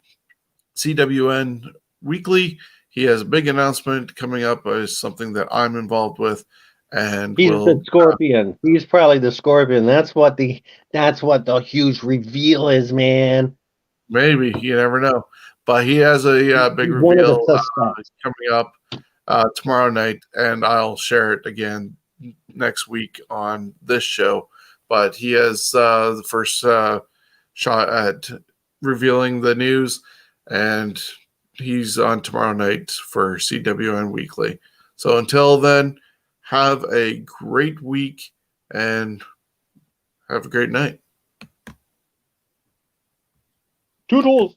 CWN Weekly. He has a big announcement coming up as something that I'm involved with. And he's the Scorpion. He's probably the Scorpion. That's what the huge reveal is, man. Maybe, you never know. But he has a big reveal coming up tomorrow night, and I'll share it again next week on this show. But he has the first shot at revealing the news, and he's on tomorrow night for CWN Weekly. So until then, have a great week and have a great night. Toodles.